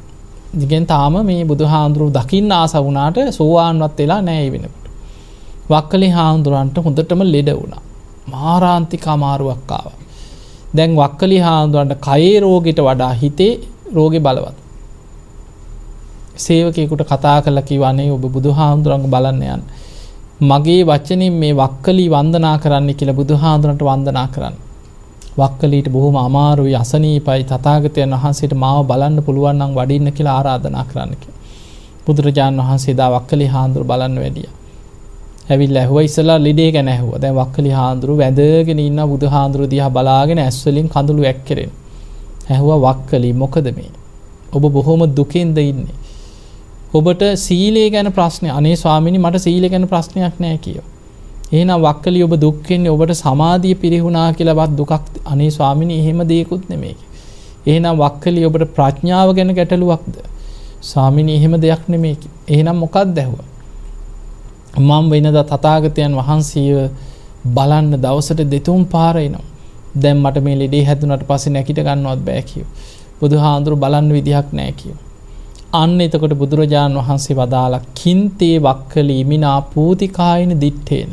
ඉතින් තාම මේ බුදුහාඳුරු දකින්න ආස වුණාට සෝවාන්වත් වෙලා නැහැ ඒ වෙනකොට. වක්කලි හාඳුරන්ට හොඳටම ලෙඩ වුණා. මාරාන්තික අමාරුවක් ආවා. දැන් වක්කලි හාඳුරන්ට කයේ රෝගීට වඩා හිතේ රෝගේ බලවත්. සේවකයෙකුට කතා කරලා කිව්වනේ ඔබ බුදුහාඳුරන්ව බලන්න යන්න. මගේ වචනින් මේ වක්කලි වන්දනා කරන්න කියලා බුදුහාඳුරන්ට වන්දනා කරන්න. වක්කලීට බොහොම අමාරුයි අසනීපයි තථාගතයන් වහන්සේට මාව බලන්න පුළුවන් නම් වඩින්න කියලා ආරාධනා කරන්න කියලා. බුදුරජාන් වහන්සේ දා වක්කලි හාඳුරු බලන්න වැඩියා. ඇවිල්ලා ඇහුවා ඉස්සලා ලෙඩේ ගැන ඇහුවා. දැන් වක්කලි හාඳුරු වැඳගෙන ඉන්න බුදුහාඳුරු දිහා බලාගෙන ඇස් වලින් කඳුළු ඇක්කෙරෙන. ඇහුවා වක්කලි මොකද මේ? ඔබ බොහොම දුකින්ද ඉන්නේ? ඔබට සීලය ගැන ප්‍රශ්නේ. අනේ ස්වාමීනි මට සීලය ගැන ප්‍රශ්නයක් නැහැ කියෝ. එහෙනම් වක්කලි ඔබ දුක් වෙන්නේ ඔබට සමාධිය පිරිහුණා කියලාවත් දුකක් අනේ ස්වාමිනේ එහෙම දෙයක්වත් නෙමෙයි. එහෙනම් වක්කලි ඔබට ප්‍රඥාව ගැන ගැටලුවක්ද? ස්වාමිනේ එහෙම දෙයක් නෙමෙයි. එහෙනම් මොකක්ද ඇහුවා? මම වෙනදා තථාගතයන් වහන්සේව බලන්න දවසට දෙතුන් පාර එනවා. දැන් මට මේ ලෙඩේ හැදුනට පස්සේ නැගිට ගන්නවත් බෑ කිව්වා. බුදුහාඳුරු බලන්න විදිහක් නැහැ කිව්වා. අන්න එතකොට බුදුරජාන් වහන්සේ වදාලා කින්තේ වක්කලි මිනා පූතිකායින දිත්තේන.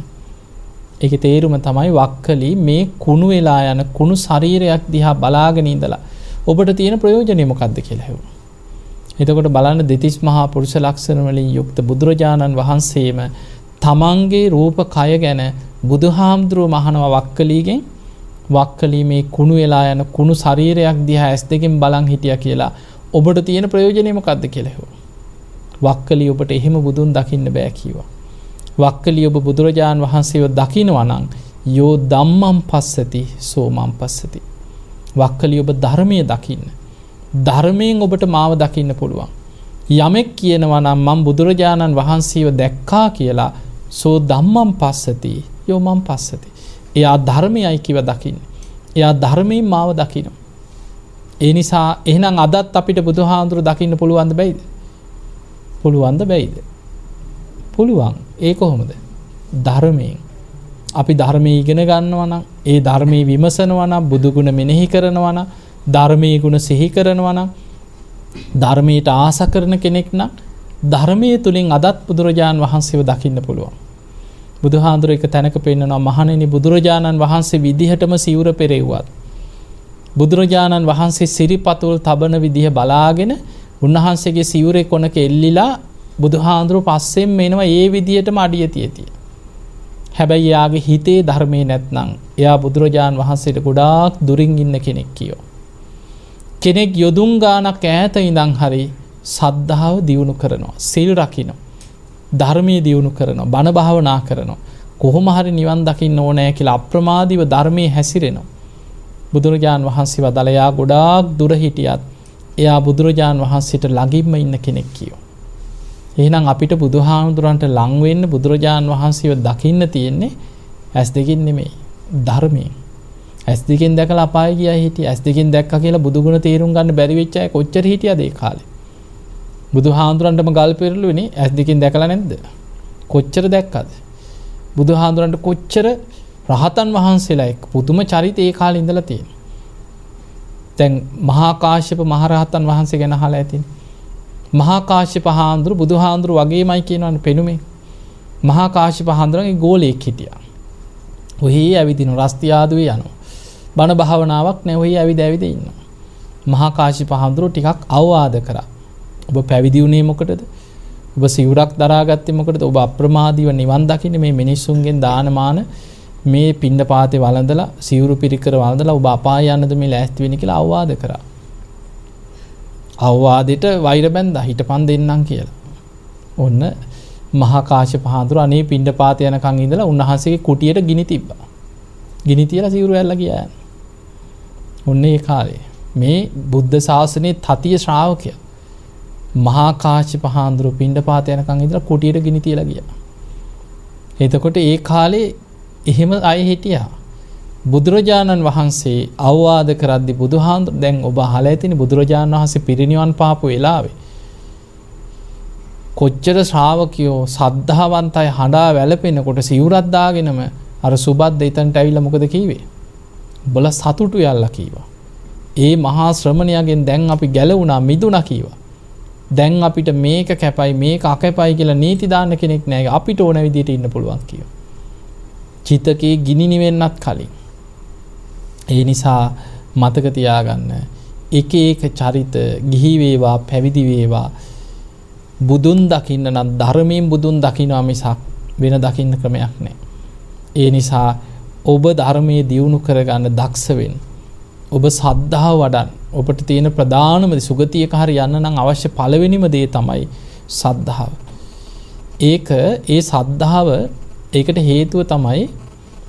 ඒකේ තේරුම තමයි වක්කලි මේ කුණු වෙලා යන කුණු ශරීරයක් දිහා බලාගෙන ඉඳලා ඔබට තියෙන ප්‍රයෝජනෙ මොකක්ද කියලා හෙව්වා. එතකොට බලන්න දෙතිස් මහා පුරුෂ ලක්ෂණ වලින් යුක්ත බුදුරජාණන් වහන්සේම තමන්ගේ රූප කය ගැන බුදුහාමුදුරුව මහනවා වක්කලිගෙන් වක්කලි මේ කුණු වෙලා යන කුණු ශරීරයක් දිහා ඇස් දෙකෙන් බලන් හිටියා කියලා ඔබට තියෙන ප්‍රයෝජනෙ මොකක්ද කියලා හෙව්වා. වක්කලි ඔබට එහෙම බුදුන් දකින්න බෑ කිව්වා. වක්කලි ඔබ බුදුරජාණන් වහන්සේව දකිනවා නම් යෝ ධම්මං පස්සති සෝමං පස්සති. වක්කලි ඔබ ධර්මයේ දකින්න. ධර්මයෙන් ඔබට මාව දකින්න පුළුවන්. යමෙක් කියනවා නම් මම බුදුරජාණන් වහන්සේව දැක්කා කියලා සෝ ධම්මං පස්සති යෝ මං පස්සති. එයා ධර්මයයි කිව දකින්න. එයා ධර්මයෙන් මාව දකිනවා. ඒ නිසා එහෙනම් අදත් අපිට බුදුහාඳුර දකින්න පුළුවන්ද බැයිද? පුළුවන්ද බැයිද? පුළුවන්. ඒ කොහොමද? ධර්මයෙන්. අපි ධර්මයේ ඉගෙන ගන්නවා නම්, ඒ ධර්මයේ විමසනවා නම්, බුදු ගුණ මෙනෙහි කරනවා නම්, ධර්මයේ ගුණ සිහි කරනවා නම්, ධර්මයට ආස කරන කෙනෙක් නම් ධර්මයේ තුලින් අදත් බුදුරජාණන් වහන්සේව දකින්න පුළුවන්. බුදුහාඳුර එක තැනක පෙන්නනවා මහණෙනි බුදුරජාණන් වහන්සේ විදිහටම සිවුර පෙරෙව්වත් බුදුරජාණන් වහන්සේ සිරිපතුල් තබන විදිහ බලාගෙන උන්වහන්සේගේ සිවුරේ කොනක එල්ලිලා බුදුහාඳුර පස්සෙන් මෙනවා ඒ විදිහටම අඩිය තියතියි. හැබැයි යාගේ හිතේ ධර්මයේ නැත්නම් එයා බුදුරජාණන් වහන්සේට ගොඩාක් දුරින් ඉන්න කෙනෙක් කියෝ. කෙනෙක් යොදුන් ගානක් ඈත ඉඳන් හරි සද්ධාව දියුණු කරනවා, සිල් රකින්න, ධර්මයේ දියුණු කරනවා, බණ භාවනා කරනවා. කොහොම හරි නිවන් දකින්න ඕනේ කියලා අප්‍රමාදීව ධර්මයේ හැසිරෙනවා. බුදුරජාණන් වහන්සේ වදාළා ගොඩාක් දුර හිටියත් එයා බුදුරජාණන් වහන්සේට ළඟින්ම ඉන්න කෙනෙක් කියෝ. එහෙනම් අපිට බුදුහාමුදුරන්ට ලං වෙන්න බුදුරජාණන් වහන්සේව දකින්න තියෙන්නේ ඇස් දෙකින් නෙමෙයි, ධර්මයෙන්. ඇස් දෙකෙන් දැකලා අපාය ගියා හිටියා. ඇස් දෙකෙන් දැක්කා කියලා බුදුගුණ තේරුම් ගන්න බැරි වෙච්ච අය කොච්චර හිටියද ඒ කාලේ? බුදුහාමුදුරන්ටම ගල් පෙරළුවනේ ඇස් දෙකෙන් දැකලා නැද්ද? කොච්චර දැක්කද? බුදුහාමුදුරන්ට කොච්චර රහතන් වහන්සේලා එක්ක පුදුම චරිත ඒ කාලේ ඉඳලා තියෙනවා. දැන් මහා කාශ්‍යප මහ රහතන් වහන්සේ ගැන අහලා ඇතිනේ. මහා කාශ්‍යප හාමුදුරු බුදුහාමුදුරු වගේමයි කියනවනේ පෙනුමේ. මහා කාශ්‍යප හාමුදුරන්ගේ ගෝලයෙක් හිටියා. ඔහි ඇවිදින රස්තියාදුවේ යනවා. බණ භාවනාවක් නැහැ, ඔහි ඇවිද ඉන්නවා. මහා කාශ්‍යප හාමුදුරු ටිකක් අවවාද කරා. ඔබ පැවිදි වුණේ මොකටද? ඔබ සිවුරක් දරාගත්තේ මොකටද? ඔබ අප්‍රමාදීව නිවන් දකින්න මේ මිනිස්සුන්ගෙන් දානමාන මේ පින්නපාතේ වළඳලා සිවුරු පිරිකර වළඳලා ඔබ අපාය යන්නද මේ ලෑස්ති වෙන්නේ කියලා අවවාද කරා. අවවාදෙට වෛර බැන්දා හිටපන් දෙන්නම් කියලා. ඔන්න මහා කාශ්‍යප හාමුදුරුවෝ අනේ පින්නපාත යනකන් ඉඳලා උන්වහන්සේගේ කුටියට ගිනි තිබ්බා. ගිනි තියලා සිවුරු ඇල්ලලා ගියා. ඔන්න ඒ කාලේ මේ බුද්ධ ශාසනයේ තතිය ශ්‍රාවකයා මහා කාශ්‍යප හාමුදුරුවෝ පින්නපාත යනකන් ඉඳලා කුටියට ගිනි තියලා ගියා. එතකොට ඒ කාලේ එහෙම අය හිටියා. බුදුරජාණන් වහන්සේ අවවාද කරද්දී බුදුහාමුදුරුවෝ දැන් ඔබ අහලා ඇතිනේ බුදුරජාණන් වහන්සේ පිරිනිවන් පාපු වෙලාවේ කොච්චර ශ්‍රාවකයෝ සද්ධාවන්තය හඬා වැළපෙනකොට සිවුරක් දාගෙනම අර සුබද්ද එතනට ඇවිල්ලා මොකද කිව්වේ? උඹලා සතුටු යල්ලා කීවා. ඒ මහා ශ්‍රමණයාගෙන් දැන් අපි ගැලවුණා මිදුණා කීවා. දැන් අපිට මේක කැපයි මේක අකැපයි කියලා නීති දාන්න කෙනෙක් නැහැ. අපිට ඕන විදිහට ඉන්න පුළුවන් කිව්වා. චිතකේ ගිනි නිවෙන්නත් කලින්. ඒ නිසා මතක තියාගන්න එක එක චරිත ගිහි වේවා පැවිදි වේවා බුදුන් දකින්න නම් ධර්මයෙන් බුදුන් දකින්නවා මිසක් වෙන දකින්න ක්‍රමයක් නැහැ. ඒ නිසා ඔබ ධර්මයේ දියුණු කරගන්න දක්ෂ වෙන්න. ඔබ සද්ධාව වඩන්න. ඔබට තියෙන ප්‍රධානම සුගතියක හරි යන්න නම් අවශ්‍ය පළවෙනිම දේ තමයි සද්ධාව. ඒ සද්ධාව ඒකට හේතුව තමයි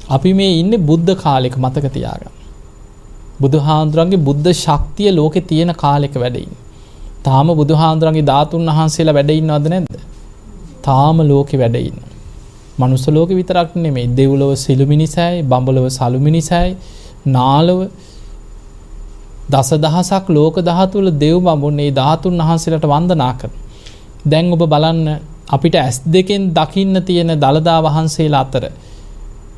අපි මේ ඉන්නේ බුද්ධ කාලෙක මතක තියාගන්න. බුදුහාඳුරන්ගේ බුද්ධ ශක්තිය ලෝකේ තියෙන කාලෙක වැඩ ඉන්නේ. තාම බුදුහාඳුරන්ගේ ධාතුන් වහන්සේලා වැඩ ඉන්නවද නැද්ද? තාම ලෝකේ වැඩ ඉන්නවා. මනුස්ස ලෝකෙ විතරක් නෙමෙයි දෙව්ලොව සිළුමිනිසෑයි, බඹලොව සළුමිනිසෑයි, නාලව දසදහසක් ලෝක ධාතු වල දෙව් බඹුන් මේ ධාතුන් වහන්සේලාට වන්දනා කරනවා. දැන් ඔබ බලන්න අපිට ඇස් දෙකෙන් දකින්න තියෙන දළදා වහන්සේලා අතර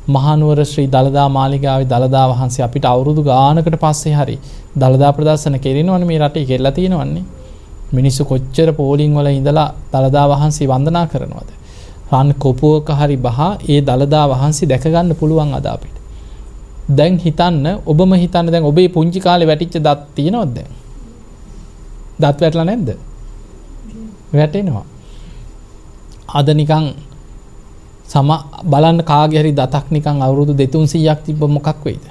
මහනුවර ශ්‍රී දළදා මාලිගාවේ දළදා වහන්සේ අපිට අවුරුදු ගානකට පස්සේ හරි දළදා ප්‍රදර්ශන කෙරෙනවනේ මේ රටේ කෙරලා තියෙනවන්නේ. මිනිස්සු කොච්චර පෝලිං වල ඉඳලා දළදා වහන්සේ වන්දනා කරනවද? රන් කොපුවක හරි බහා ඒ දළදා වහන්සේ දැක ගන්න පුළුවන් අද අපිට. දැන් හිතන්න ඔබම හිතන්න දැන් ඔබේ පුංචි කාලේ වැටිච්ච දත් තියෙනවද දැන්? දත් වැටලා නැද්ද? වැටෙනවා. අද නිකන් බලන්න කාගේ හරි දතක් නිකන් අවුරුදු 200-300ක් තිබ්බ මොකක් වෙයිද?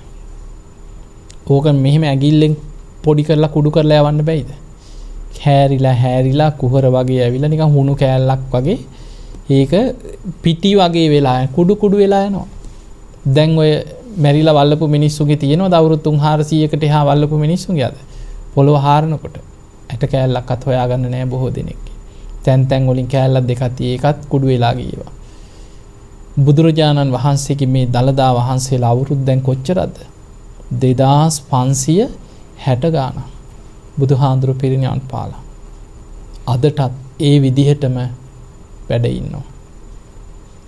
ඕක මෙහෙම ඇගිල්ලෙන් පොඩි කරලා කුඩු කරලා යවන්න බෑයිද? හැරිලා කුහර වගේ ඇවිල්ලා නිකන් හුණු කෑල්ලක් වගේ ඒක පිටි වගේ වෙලා කුඩු වෙලා යනවා. දැන් ඔය මැරිලා වල්ලපු මිනිස්සුගේ තියෙනවද අවුරුදු 300කට එහා වල්ලපු මිනිස්සුගේ අද? පොළොව හාරනකොට ඇට කෑල්ලක්වත් හොයාගන්න නෑ බොහෝ දෙනෙක්. තැන් වලින් කෑල්ලක් දෙකක් ඒකත් කුඩු වෙලා ගියවා. බුදුරජාණන් වහන්සේගේ මේ දළදා වහන්සේලා අවුරුදු දැන් කොච්චරද? 2560 ගානක්. බුදුහාඳුරු පිරිනිවන් පාලා. අදටත් ඒ විදිහටම වැඩ ඉන්නවා.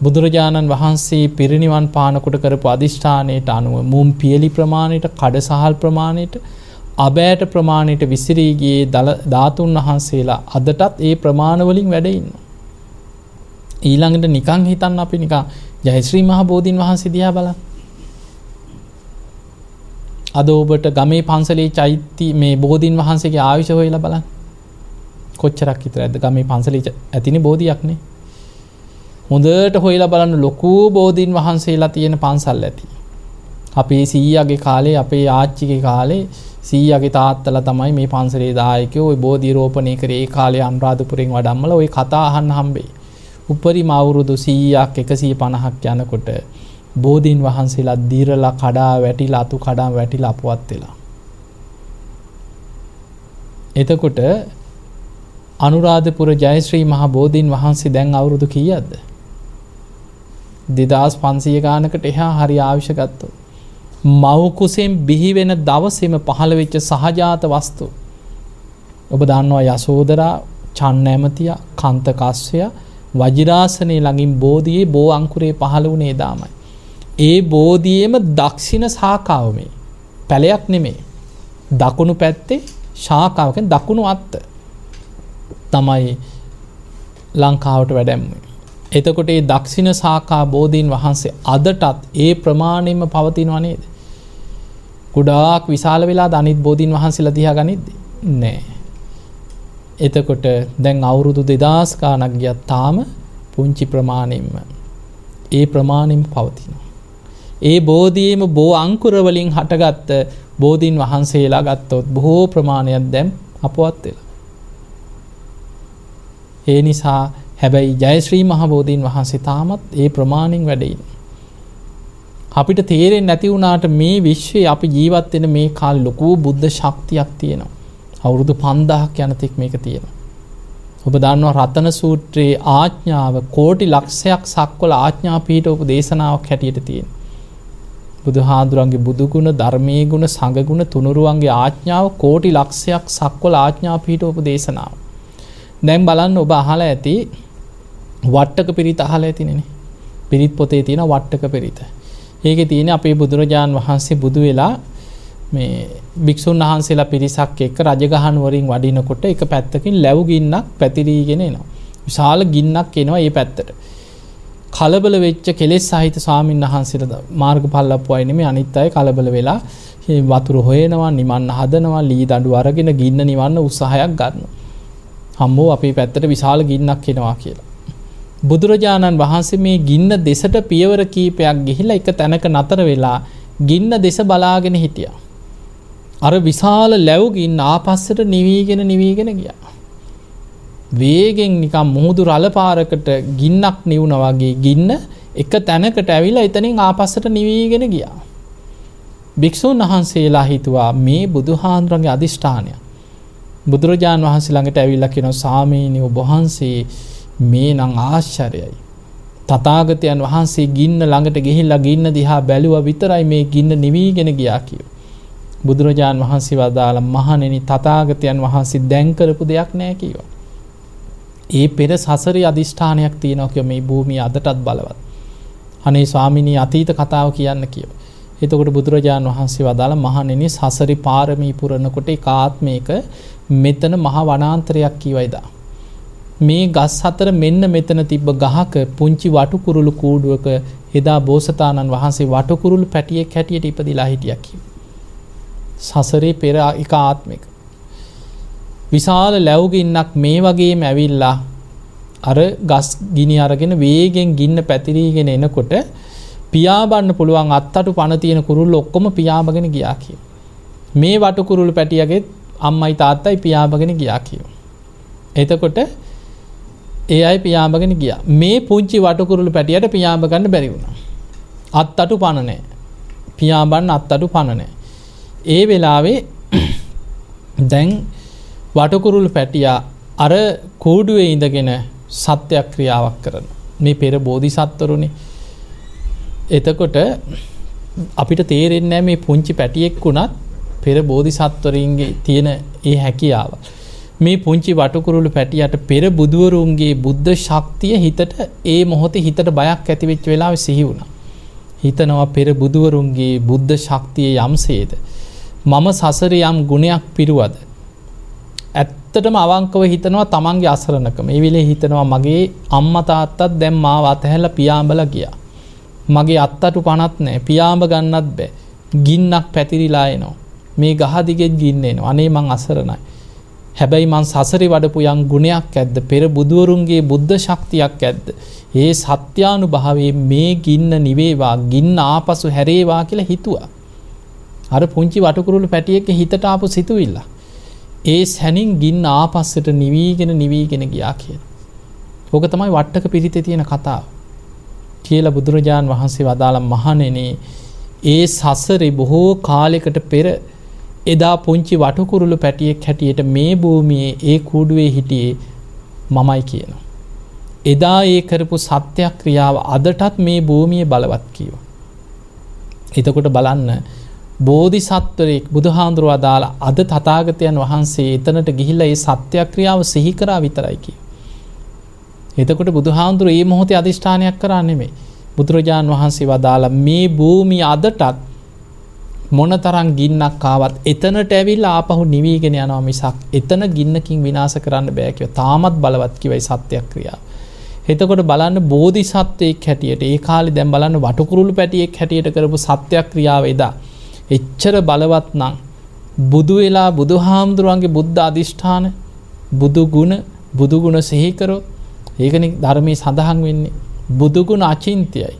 බුදුරජාණන් වහන්සේ පිරිනිවන් පානකොට කරපු අදිෂ්ඨානයට අනුව මුම් පියලි ප්‍රමාණයට, කඩසහල් ප්‍රමාණයට, අබෑට ප්‍රමාණයට විසිරී ගියේ ධාතුන් වහන්සේලා අදටත් ඒ ප්‍රමාණ වලින් වැඩ ඉන්නවා. ඊළඟට නිකන් හිතන්න අපි නිකන් ජයශ්‍රී මහ බෝධීන් වහන්සේ දිහා බලන්න. අද ඔබට ගමේ පන්සලේ චෛත්‍ය මේ බෝධීන් වහන්සේගේ ආයුෂ හොයලා බලන්න. කොච්චරක් විතරද ගමේ පන්සලේ ඇතිනේ බෝධියක් නේ. හොඳට හොයලා බලන්න ලොකු බෝධීන් වහන්සේලා තියෙන පන්සල් ඇති. අපේ සීයාගේ කාලේ, අපේ ආච්චිගේ කාලේ සීයාගේ තාත්තලා තමයි මේ පන්සලේ දායකයෝ ওই බෝධි රෝපණය කරේ. ඒ කාලේ අනුරාධපුරෙන් වඩම්මලා ওই කතා අහන්න හම්බෙයි. උපරිම අවුරුදු 100ක් 150ක් යනකොට බෝධීන් වහන්සේලා දිරලා කඩා වැටිලා අතු කඩා වැටිලා අපවත් වෙලා. එතකොට අනුරාධපුර ජයශ්‍රී මහ බෝධීන් වහන්සේ දැන් අවුරුදු කීයක්ද? 2500 ගානකට එහා හරි ආයුෂ ගත්තොත්. මව් කුසෙන් බිහි වෙන දවසේම පහළ වෙච්ච සහජාත වස්තු. ඔබ දන්නවා යසෝදරා, චන්නැමතිය, කාන්තකස්සය වජිරාසනේ ළඟින් බෝධියේ බෝ අංකුරේ පහළ වුණේ දාමයි. ඒ බෝධියේම දක්ෂිණ ශාඛාව මේ. පැලයක් නෙමෙයි. දකුණු පැත්තේ ශාඛාව කියන්නේ දකුණු අත්ත තමයි ලංකාවට වැඩැම්මේ. එතකොට මේ දක්ෂිණ ශාඛා බෝධීන් වහන්සේ අදටත් ඒ ප්‍රමාණයෙන්ම පවතිනව නේද? ගොඩාක් විශාල වෙලාද අනිත් බෝධීන් වහන්සේලා දිහා ගනිද්දී? නෑ. එතකොට දැන් අවුරුදු 2000 ගානක් ගියත් තාම පුංචි ප්‍රමාණයෙන්ම ඒ ප්‍රමාණයෙන්ම පවතිනවා. ඒ බෝධියේම බෝ අංකුර වලින් හටගත්ත බෝධීන් වහන්සේලා ගත්තොත් බොහෝ ප්‍රමාණයක් දැන් අපවත් වෙලා. ඒ නිසා හැබැයි ජයශ්‍රී මහ බෝධීන් වහන්සේ තාමත් ඒ ප්‍රමාණයෙන් වැඩ ඉන්නේ. අපිට තේරෙන්නේ නැති වුණාට මේ විශ්වයේ අපි ජීවත් වෙන මේ කාලේ ලොකු බුද්ධ ශක්තියක් තියෙනවා. අවුරුදු 5000ක් යනතෙක් මේක තියෙනවා. ඔබ දන්නවා රතන සූත්‍රයේ ආඥාව කෝටි ලක්ෂයක් සක්වල ආඥා පිටවපු දේශනාවක් හැටියට තියෙනවා. බුදුහාඳුරන්ගේ බුදු ගුණ, ධර්මයේ ගුණ, සංඝ ගුණ, තුනුරුවන්ගේ ආඥාව කෝටි ලක්ෂයක් සක්වල ආඥා පිටවපු දේශනාව. දැන් බලන්න ඔබ අහලා ඇති වට්ටක පිරිත අහලා ඇතිනේ. පිරිත් පොතේ තියෙන වට්ටක පිරිත. ඒකේ තියෙන අපේ බුදුරජාන් වහන්සේ බුදු වෙලා මේ භික්ෂුන් වහන්සේලා පිරිසක් එක්ක රජගහනුවරින් වඩිනකොට එක පැත්තකින් ලැබු ගින්නක් පැතිරීගෙන එනවා. විශාල ගින්නක් එනවා මේ පැත්තට. කලබල වෙච්ච කෙලෙස් සහිත ස්වාමීන් වහන්සේලා මාර්ගඵල ලැබුවයි නෙමෙයි අනිත් අය කලබල වෙලා වතුර හොයනවා, නිමන්න හදනවා, ලී දඬු අරගෙන ගින්න නිවන්න උත්සාහයක් ගන්නවා. අම්මෝ අපේ පැත්තට විශාල ගින්නක් එනවා කියලා. බුදුරජාණන් වහන්සේ මේ ගින්න දෙසට පියවර කීපයක් ගිහිලා එක තැනක නතර වෙලා ගින්න දෙස බලාගෙන හිටියා. අර විශාල ලැබු ගින්න ආපස්සට නිවිගෙන ගියා. වේගෙන් නිකන් මුහුදු රළ පාරකට ගින්නක් නිවුනා වගේ ගින්න එක තැනකට ඇවිල්ලා එතනින් ආපස්සට නිවිගෙන ගියා. භික්ෂුන් වහන්සේලා හිතුවා මේ බුදුහාඳුරන්ගේ අදිෂ්ඨානය. බුදුරජාණන් වහන්සේ ළඟට ඇවිල්ලා කියනවා ස්වාමීනි ඔබ වහන්සේ මේ නම් ආශ්චර්යයි. තථාගතයන් වහන්සේ ගින්න ළඟට ගිහිල්ලා ගින්න දිහා බැලුවා විතරයි මේ ගින්න නිවිගෙන ගියා කියලා. බුදුරජාන් වහන්සේ වදාළ මහණෙනි තථාගතයන් වහන්සේ දැන් කරපු දෙයක් නෑ කිව්වා. ඒ පෙර සසරේ අදිෂ්ඨානයක් තියෙනවා කිය මේ භූමිය අදටත් බලවත්. අනේ ස්වාමිනී අතීත කතාව කියන්න කිව්වා. එතකොට බුදුරජාන් වහන්සේ වදාළ මහණෙනි සසරි පාරමී පුරනකොට ඒක ආත්මයක මෙතන මහ වනාන්තරයක් කියවයිදා. මේ ගස් අතර මෙන්න මෙතන තිබ්බ ගහක පුංචි වටුකුරුළු කූඩුවක එදා බෝසතාණන් වහන්සේ වටුකුරුළු පැටියෙක් හැටියට ඉපදිලා හිටියා කිව්වා. සසරේ පෙර එක ආත්මික විශාල ලැබුගින්නක් මේ වගේම ඇවිල්ලා අර ගස් ගිනි අරගෙන වේගෙන් ගින්න පැතිරීගෙන එනකොට පියාඹන්න පුළුවන් අත්තටු පණ තියෙන කුරුල්ල ඔක්කොම පියාඹගෙන ගියා කිව්වා. මේ වටුකුරුළු පැටියගේ අම්මයි තාත්තයි පියාඹගෙන ගියා කිව්වා. එතකොට ඒ අය පියාඹගෙන ගියා. මේ පුංචි වටුකුරුළු පැටියට පියාඹ ගන්න බැරි වුණා. අත්තටු පණ නැහැ. පියාඹන්න අත්තටු පණ නැහැ. ඒ වෙලාවේ දැන් වටකුරුළු පැටියා අර කූඩුවේ ඉඳගෙන සත්‍යක්‍රියාවක් කරන මේ පෙර බෝධිසත්වරුනේ. එතකොට අපිට තේරෙන්නේ මේ පුංචි පැටියෙක් වුණත් පෙර බෝධිසත්වරින්ගේ තියෙන ඒ හැකියාව. මේ පුංචි වටකුරුළු පැටියට පෙර බුදුවරුන්ගේ බුද්ධ ශක්තිය හිතට ඒ මොහොතේ හිතට බයක් ඇති වෙච්ච වෙලාවේ සිහි වුණා. හිතනවා පෙර බුදුවරුන්ගේ බුද්ධ ශක්තිය යම්සේද මම සසරේ යම් ගුණයක් පිරුවද ඇත්තටම අවංකව හිතනවා තමන්ගේ අසරණකම. ඒ වෙලේ හිතනවා මගේ අම්මා තාත්තත් දැන් මාව අතහැරලා පියාඹලා ගියා. මගේ අත්තටු පණක් නැහැ. පියාඹ ගන්නත් බෑ. ගින්නක් පැතිරිලා එනවා. මේ ගහ දිගෙත් ගින්න එනවා. අනේ මං අසරණයි. හැබැයි මං සසරේ වඩපු යම් ගුණයක් ඇද්ද? පෙර බුදුවරුන්ගේ බුද්ධ ශක්තියක් ඇද්ද? ඒ සත්‍යානුභවයේ මේ ගින්න නිවේවා, ගින්න ආපසු හැරේවා කියලා හිතුවා. අර පුංචි වටකුරුළු පැටියෙක්ගේ හිතට ආපු සිතුවිල්ල. ඒ සැනින් ගින්න ආපස්සට නිවීගෙන ගියා කියන. ඕක තමයි වට්ටක පිරිතේ තියෙන කතාව. කියලා බුදුරජාන් වහන්සේ වදාළ මහණෙනි ඒ සසරේ බොහෝ කාලයකට පෙර එදා පුංචි වටකුරුළු පැටියෙක් හැටියට මේ භූමියේ ඒ කූඩුවේ හිටියේ මමයි කියනවා. එදා ඒ කරපු සත්‍යක්‍රියාව අදටත් මේ භූමියේ බලවත් කියනවා. එතකොට බලන්න බෝධිසත්වරෙක් බුදුහාඳුරුව අදාලා අද තථාගතයන් වහන්සේ එතනට ගිහිල්ලා ඒ සත්‍යක්‍රියාව සිහි කරා විතරයි කියනවා. එතකොට බුදුහාඳුරුව මේ මොහොතේ අදිෂ්ඨානයක් කරා නෙමෙයි. බුදුරජාන් වහන්සේ වදාලා මේ භූමිය අදටත් මොනතරම් ගින්නක් ආවත් එතනට ඇවිල්ලා ආපහු නිවිගෙන යනවා මිසක් එතන ගින්නකින් විනාශ කරන්න බෑ කියලා. තාමත් බලවත් කිවයි සත්‍යක්‍රියාව. එතකොට බලන්න බෝධිසත්වයෙක් හැටියට ඒ කාලේ දැන් බලන්න වටකුරුළු පැටියෙක් හැටියට කරපු සත්‍යක්‍රියාව එදා එච්චර බලවත් නම් බුදු වෙලා බුදුහාමුදුරන්ගේ බුද්ධ අධිෂ්ඨාන බුදු ගුණ සිහි කරොත් ඒකනේ ධර්මයේ සඳහන් වෙන්නේ බුදු ගුණ අචින්ත්‍යයි.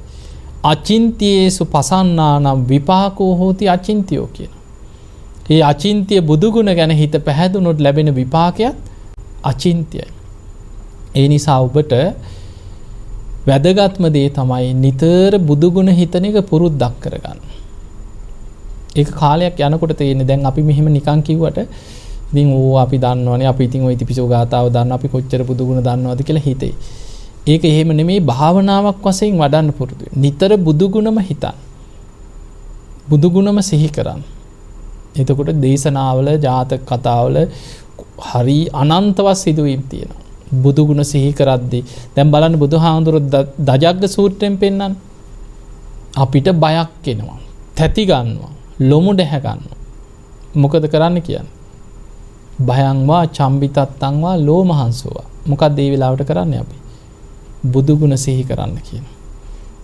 අචින්ත්‍යේසු පසන්නානම් විපාකෝ හෝති අචින්ත්‍යෝ කියන. මේ අචින්ත්‍ය බුදු ගුණ ගැන හිත පැහැදුනොත් ලැබෙන විපාකයක් අචින්ත්‍යයි. ඒ නිසා ඔබට වැදගත්ම දේ තමයි නිතර බුදු ගුණ හිතන එක පුරුද්දක් කරගන්න. ඒක කාලයක් යනකොට තේරෙන්නේ දැන් අපි මෙහෙම නිකන් කිව්වට ඉතින් ඕ අපි දන්නවනේ අපි ඉතින් ওই ඉතිපිසෝ ගාතාව දන්නවා අපි කොච්චර බුදු ගුණ දන්නවද කියලා හිතේ. ඒක එහෙම නෙමෙයි භාවනාවක් වශයෙන් වඩන්න පුරුදු වෙන්න. නිතර බුදු ගුණම හිතන්න. බුදු ගුණම සිහි කරන්න. එතකොට දේශනාවල ජාතක කතාවල හරි අනන්තවත් සිදුවීම් තියෙනවා. බුදු ගුණ සිහි කරද්දී දැන් බලන්න බුදුහාමුදුරුවෝ දජග්ග සූත්‍රයෙන් පෙන්නන්නේ අපිට බයක් එනවා. තැති ගන්නවා. ලොමු දැහ ගන්නවා. මොකද කරන්න කියන්නේ? භයංවා චම්බිතත්තංවා ලෝමහංසෝවා. මොකක්ද මේ වෙලාවට කරන්නේ අපි? බුදු ගුණ සිහි කරන්න කියන.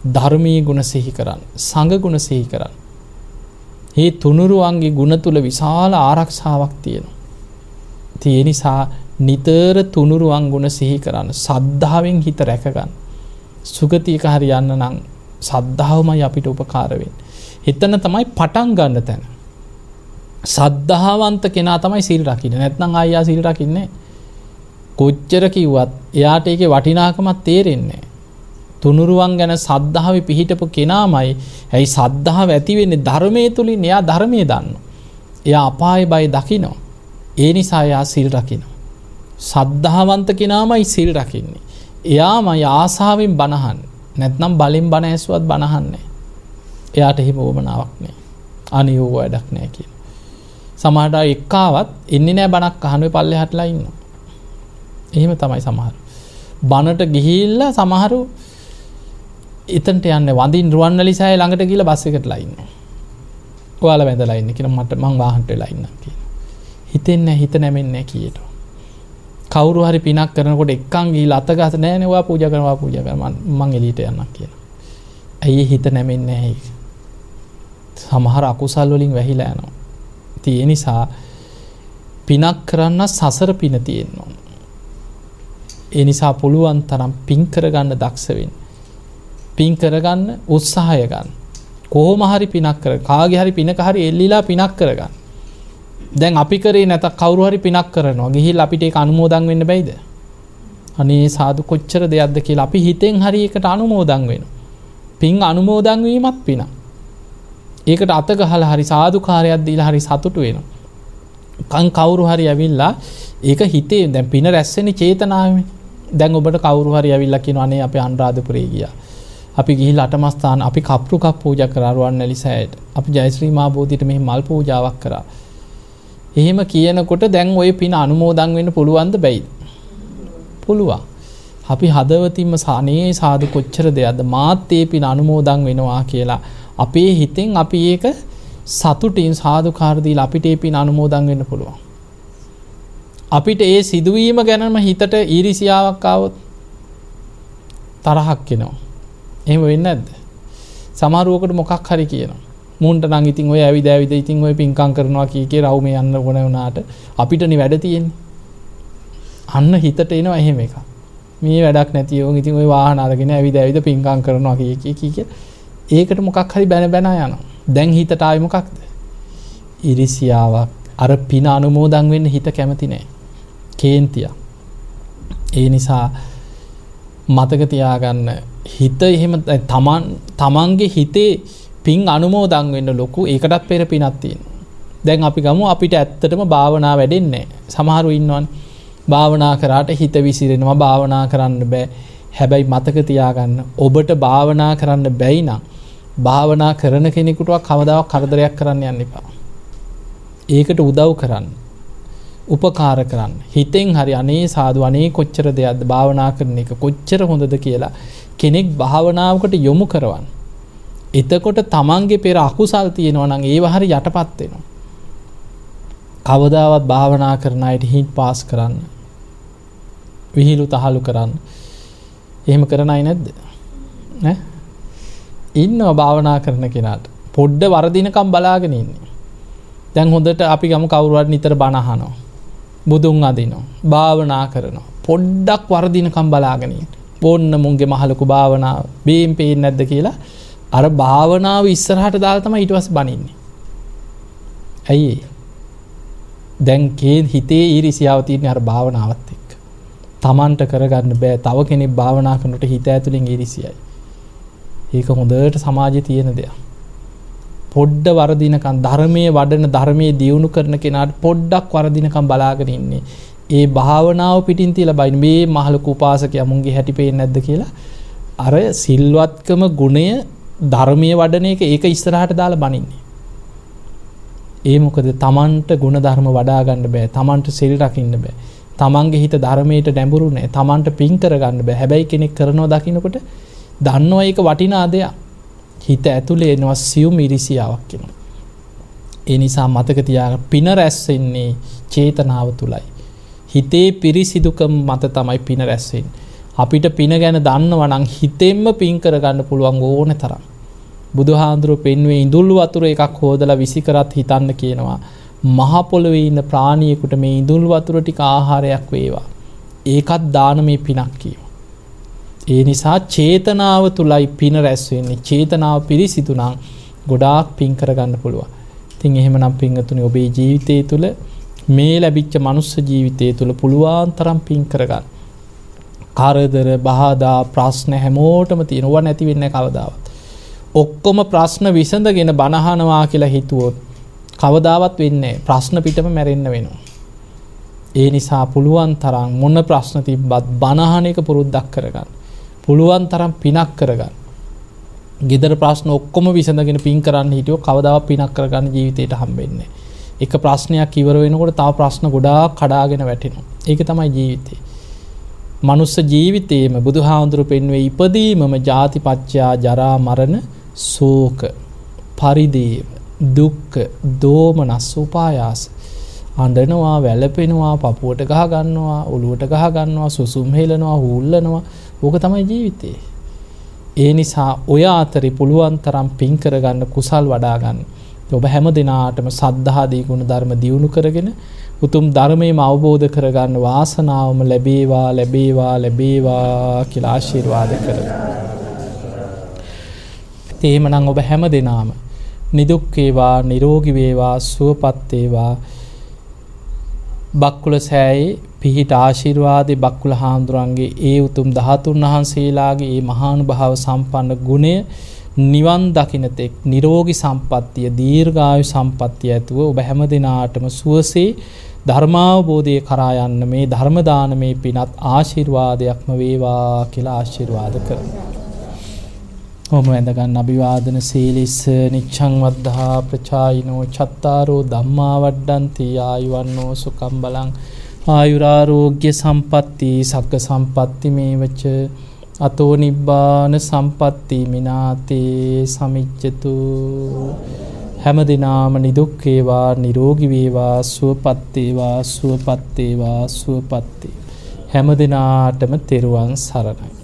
ධර්මීය ගුණ සිහි කරන්න. සංඝ ගුණ සිහි කරන්න. මේ තුනුරුවන්ගේ ගුණ තුල විශාල ආරක්ෂාවක් තියෙනවා. ඒ නිසා නිතර තුනුරුවන් ගුණ සිහි කරන්න. සද්ධාවෙන් හිත රැක ගන්න. සුගතියක හරි යන්න නම් සද්ධාවමයි අපිට උපකාර වෙන්නේ. එතන තමයි පටන් ගන්න තැන. සද්ධාවන්ත කෙනා තමයි සීල් රකින්නේ. නැත්නම් ආයෙ සීල් රකින්නේ නැහැ. කොච්චර කිව්වත් එයාට ඒකේ වටිනාකමක් තේරෙන්නේ නැහැ. තුනුරුවන් ගැන සද්ධාවේ පිහිටපු කෙනාමයි ඇයි සද්ධාව ඇති වෙන්නේ ධර්මයේ තුලින්. එයා ධර්මයේ දන්නවා. එයා අපාය බය දකිනවා. ඒ නිසා එයා සීල් රකිනවා. සද්ධාවන්ත කෙනාමයි සීල් රකින්නේ. එයාමයි ආසාවෙන් බණහන්නේ. නැත්නම් බලින් බණ ඇසුවත් බණ අහන්නේ. එයාට එහෙම වමනාවක් නෑ. අනියෝ වැඩක් නෑ කියන. සමහරට එක්කාවත් එන්නේ නෑ බණක් අහන ඔය පල්ලෙහාටලා ඉන්නවා. එහෙම තමයි සමහර. බණට ගිහිල්ලා සමහරු එතනට යන්නේ වඳින් රුවන්වැලි සෑය ළඟට ගිහිල්ලා බස් එකටලා ඉන්නවා. ඔයාලා වැඳලා ඉන්නේ කියලා මට මං වාහනට වෙලා ඉන්නම් කියන. හිතෙන්නේ හිත නැමෙන්නේ නැහැ කීයට. කවුරු හරි පිනක් කරනකොට එක්කන් ගිහිල්ලා අත ගහත නැහැනේ ඔයා පූජා කරනවා මං එළියට යන්නම් කියලා. ඇයි හිත නැමෙන්නේ නැහැ? සමහර අකුසල් වලින් වැහිලා යනවා. ඒ නිසා පිනක් කරන්න සසර පින තියෙනවා. ඒ නිසා පුළුවන් තරම් පින් කරගන්න දක්ෂ වෙන්න. පින් කරගන්න උත්සාහය ගන්න. කොහොම හරි පිනක් කර කාගේ හරි පිනක හරි එල්ලිලා පිනක් කරගන්න. දැන් අපි කරේ නැත කවුරු හරි පිනක් කරනවා. ගිහිල්ලා අපිට ඒක අනුමෝදන් වෙන්න බැයිද? අනේ සාදු කොච්චර දෙයක්ද කියලා අපි හිතෙන් හරි ඒකට අනුමෝදන් වෙනවා. පින් අනුමෝදන් වීමත් පිනක්. ඒකට අත ගහලා හරි සාදුකාරයක් දීලා හරි සතුටු වෙනවා. කවුරු හරි ඇවිල්ලා ඒක හිතේ දැන් පින රැස් වෙන්නේ චේතනාවෙන්. දැන් ඔබට කවුරු හරි ඇවිල්ලා කියනවා අනේ අපි අනුරාධපුරේ ගියා. අපි ගිහිල්ලා අටමස්ථාන අපි කප්රු කප් පූජා කරා රුවන්වැලි සෑයට. අපි ජයශ්‍රී මහ බෝධියට මෙහි මල් පූජාවක් කරා. එහෙම කියනකොට දැන් ওই පින අනුමෝදන් වෙන්න පුළුවන්ද බැයිද? පුළුවන්. අපි හදවතින්ම සානේ සාදු කොච්චර දෙයක්ද මාත් ඒ පින අනුමෝදන් වෙනවා කියලා අපේ හිතෙන් අපි ඒක සතුටින් සාදුකාර දීලා අපිට ඒ පින අනුමෝදන් වෙන්න පුළුවන්. අපිට ඒ සිදුවීම ගැනම හිතට ඊර්ෂියාවක් ආවොත් තරහක් එනවා. එහෙම වෙන්නේ නැද්ද? සමහරවකට මොකක් හරි කියනවා. මුන්ට නම් ඉතින් ඔය ඇවිද ඉතින් ඔය පින්කම් කරනවා කී රවුමේ යන්න ඕන වුණාට අපිටනේ වැඩ තියෙන්නේ. අන්න හිතට එනවා එහෙම එකක්. මේ වැඩක් නැති යෝන් ඉතින් ඔය වාහන අරගෙන ඇවිද පින්කම් කරනවා කී ඒකට මොකක් හරි බැන යනවා. දැන් හිතට ආවේ මොකක්ද? ඉරිසියාවක්. අර පින අනුමෝදන් වෙන්න හිත කැමති නෑ. කේන්තිය. ඒ නිසා මතක තියාගන්න හිත එහෙම තමන්ගේ හිතේ පින් අනුමෝදන් වෙන්න ලොකු ඒකටත් පෙර පිනක් තියෙනවා. දැන් අපි ගමු අපිට ඇත්තටම භාවනා වැඩෙන්නේ නැහැ. සමහරු ඉන්නවනේ භාවනා කරාට හිත විසිරෙනවා භාවනා කරන්න බෑ. හැබැයි මතක තියාගන්න ඔබට භාවනා කරන්න බැයි නම් භාවනා කරන කෙනෙකුටවත් කවදාවත් කරදරයක් කරන්න යන්න එපා. ඒකට උදව් කරන්න. උපකාර කරන්න. හිතෙන් හරි අනේ සාදු අනේ කොච්චර දෙයක්ද භාවනා කරන එක කොච්චර හොඳද කියලා කෙනෙක් භාවනාවකට යොමු කරවන්න. එතකොට තමන්ගේ පෙර අකුසල් තියෙනවා නම් ඒව හරි යටපත් වෙනවා. කවදාවත් භාවනා කරන අයට හිත් පාස් කරන්න. විහිළු තහළු කරන්න. එහෙම කරන අය නැද්ද? ඈ? ඉන්නවා භාවනා කරන කෙනාට. පොඩ්ඩ වරදිනකම් බලාගෙන ඉන්නේ. දැන් හොඳට අපි ගමු කවුරු හරි නිතර බණ අහනවා. බුදුන් අදිනවා. භාවනා කරනවා. පොඩ්ඩක් වරදිනකම් බලාගෙන ඉන්න. ඕන්න මුන්ගේ මහලුකු භාවනාව බේම් පේන්නේ නැද්ද කියලා අර භාවනාව ඉස්සරහට දාලා තමයි ඊට පස්සේ බනින්නේ. ඇයි ඒ? දැන් හිතේ ඊර්ෂියාව තියෙන අර භාවනාවත් එක්ක. Tamanට කරගන්න බෑ. තව කෙනෙක් භාවනා කරනකොට හිත ඇතුලෙන් ඊර්ෂියයි. ඒක හොඳට සමාජයේ තියෙන දෙයක්. පොඩ්ඩ වරදිනකම් ධර්මයේ වඩන ධර්මයේ දියුණු කරන කෙනාට පොඩ්ඩක් වරදිනකම් බලාගෙන ඉන්නේ. ඒ භාවනාව පිටින් තියලා බයින් මේ මහලුකු උපාසකයා මුන්ගේ හැටි පේන්නේ නැද්ද කියලා අර සිල්වත්කම ගුණය ධර්මයේ වඩන එක ඒක ඉස්සරහට දාලා බනින්නේ. ඒ මොකද Tamanට ගුණ ධර්ම වඩා ගන්න බෑ. Tamanට සිල් රකින්න බෑ. Tamanගේ හිත ධර්මයට නැඹුරු නෑ. Tamanට පින් කර ගන්න බෑ. හැබැයි කෙනෙක් කරනවා දකින්නකොට දන්නවා ඒක වටිනා දෙයක්. හිත ඇතුලේ එනවා සියුම් ඉරිසියාවක් එනවා. ඒ නිසා මතක තියාගන්න පින රැස් වෙන්නේ චේතනාව තුලයි. හිතේ පිරිසිදුකම මත තමයි පින රැස් වෙන්නේ. අපිට පින ගැන දන්නවා නම් හිතෙන්ම පින් කරගන්න පුළුවන් ඕන තරම්. බුදුහාඳුරෝ පෙන්වේ ඉඳුල් වතුර එකක් හොදලා විසි කරත් හිතන්න කියනවා. මහ පොළවේ ඉන්න ප්‍රාණියෙකුට මේ ඉඳුල් වතුර ටික ආහාරයක් වේවා. ඒකත් දානමේ පිනක් කියනවා. ඒ නිසා චේතනාව තුලයි පින රැස් වෙන්නේ. චේතනාව පිරිසිදු නම් ගොඩාක් පින් කරගන්න පුළුවන්. ඉතින් එහෙමනම් පින්වතුනි ඔබේ ජීවිතය තුල මේ ලැබිච්ච මනුස්ස ජීවිතය තුල පුළුවන් තරම් පින් කරගන්න. කරදර බාධා ප්‍රශ්න හැමෝටම තියෙනවා නැති වෙන්නේ කවදාවත්. ඔක්කොම ප්‍රශ්න විසඳගෙන බනහනවා කියලා හිතුවොත් කවදාවත් වෙන්නේ නැහැ. ප්‍රශ්න පිටම මැරෙන්න වෙනවා. ඒ නිසා පුළුවන් තරම් මොන ප්‍රශ්න තිබ්බත් බනහන එක පුරුද්දක් කරගන්න. පුළුවන් තරම් පිනක් කරගන්න. ගෙදර ප්‍රශ්න ඔක්කොම විසඳගෙන පින් කරන්න හිටියොත් කවදාවත් පිනක් කරගන්න ජීවිතේට හම්බෙන්නේ නැහැ. එක ප්‍රශ්නයක් ඉවර වෙනකොට තව ප්‍රශ්න ගොඩාක් කඩාගෙන වැටෙනවා. ඒක තමයි ජීවිතේ. මනුස්ස ජීවිතේම බුදුහාඳුරු පෙන්වේ ඉපදීමම ජාතිපච්චයා ජරා මරණ ශෝක පරිදේව දුක්ඛ දෝමනස් උපායාස. අඬනවා වැළපෙනවා පපුවට ගහ ගන්නවා ඔළුවට ගහ ගන්නවා සුසුම් හෙලනවා හූල්ලනවා. ඕක තමයි ජීවිතේ. ඒ නිසා ඔය අතරේ පුළුවන් තරම් පින් කරගන්න කුසල් වඩා ගන්න. ඔබ හැම දිනාටම සද්ධාදී ගුණ ධර්ම දියුණු කරගෙන උතුම් ධර්මයේම අවබෝධ කරගන්න වාසනාවම ලැබේවා ලැබේවා ලැබේවා කියලා ආශිර්වාද කරගන්න. එහෙමනම් ඔබ හැම දිනාම නිදුක් වේවා නිරෝගී වේවා සුවපත් වේවා. බක්කුල සෑයේ පිහිට ආශිර්වාදේ බක්කුල හාමුදුරන්ගේ ඒ උතුම් 13 වහන්සේලාගේ ඒ මහානුභාව සම්පන්න ගුණය නිවන් දකින්න තෙක් නිරෝගී සම්පත්තිය දීර්ඝායු සම්පත්තිය ඇතුව ඔබ හැම දිනාටම සුවසේ ධර්මාවබෝධය කරා යන්න මේ ධර්ම දානමේ පිනත් ආශිර්වාදයක්ම වේවා කියලා ආශිර්වාද කරනවා. ඕම වැඳ ගන්න අභිවාදන සීලිස්ස නිච්ඡං වද්ධා ප්‍රචායිනෝ චත්තාරෝ ධම්මා වඩ්ඩಂತಿ ආයුවන්නෝ සුඛං බලං ආයුරාෝග්‍ය සම්පatti සග්ග සම්පatti මේවච අතෝ නිබ්බාන සම්පatti මිනාතේ සමිච්ඡතු. හැම දිනාම නිදුක් වේවා නිරෝගී වේවා සුවපත් වේවා සුවපත් වේවා සුවපත්. හැම දිනාටම තෙරුවන් සරණයි.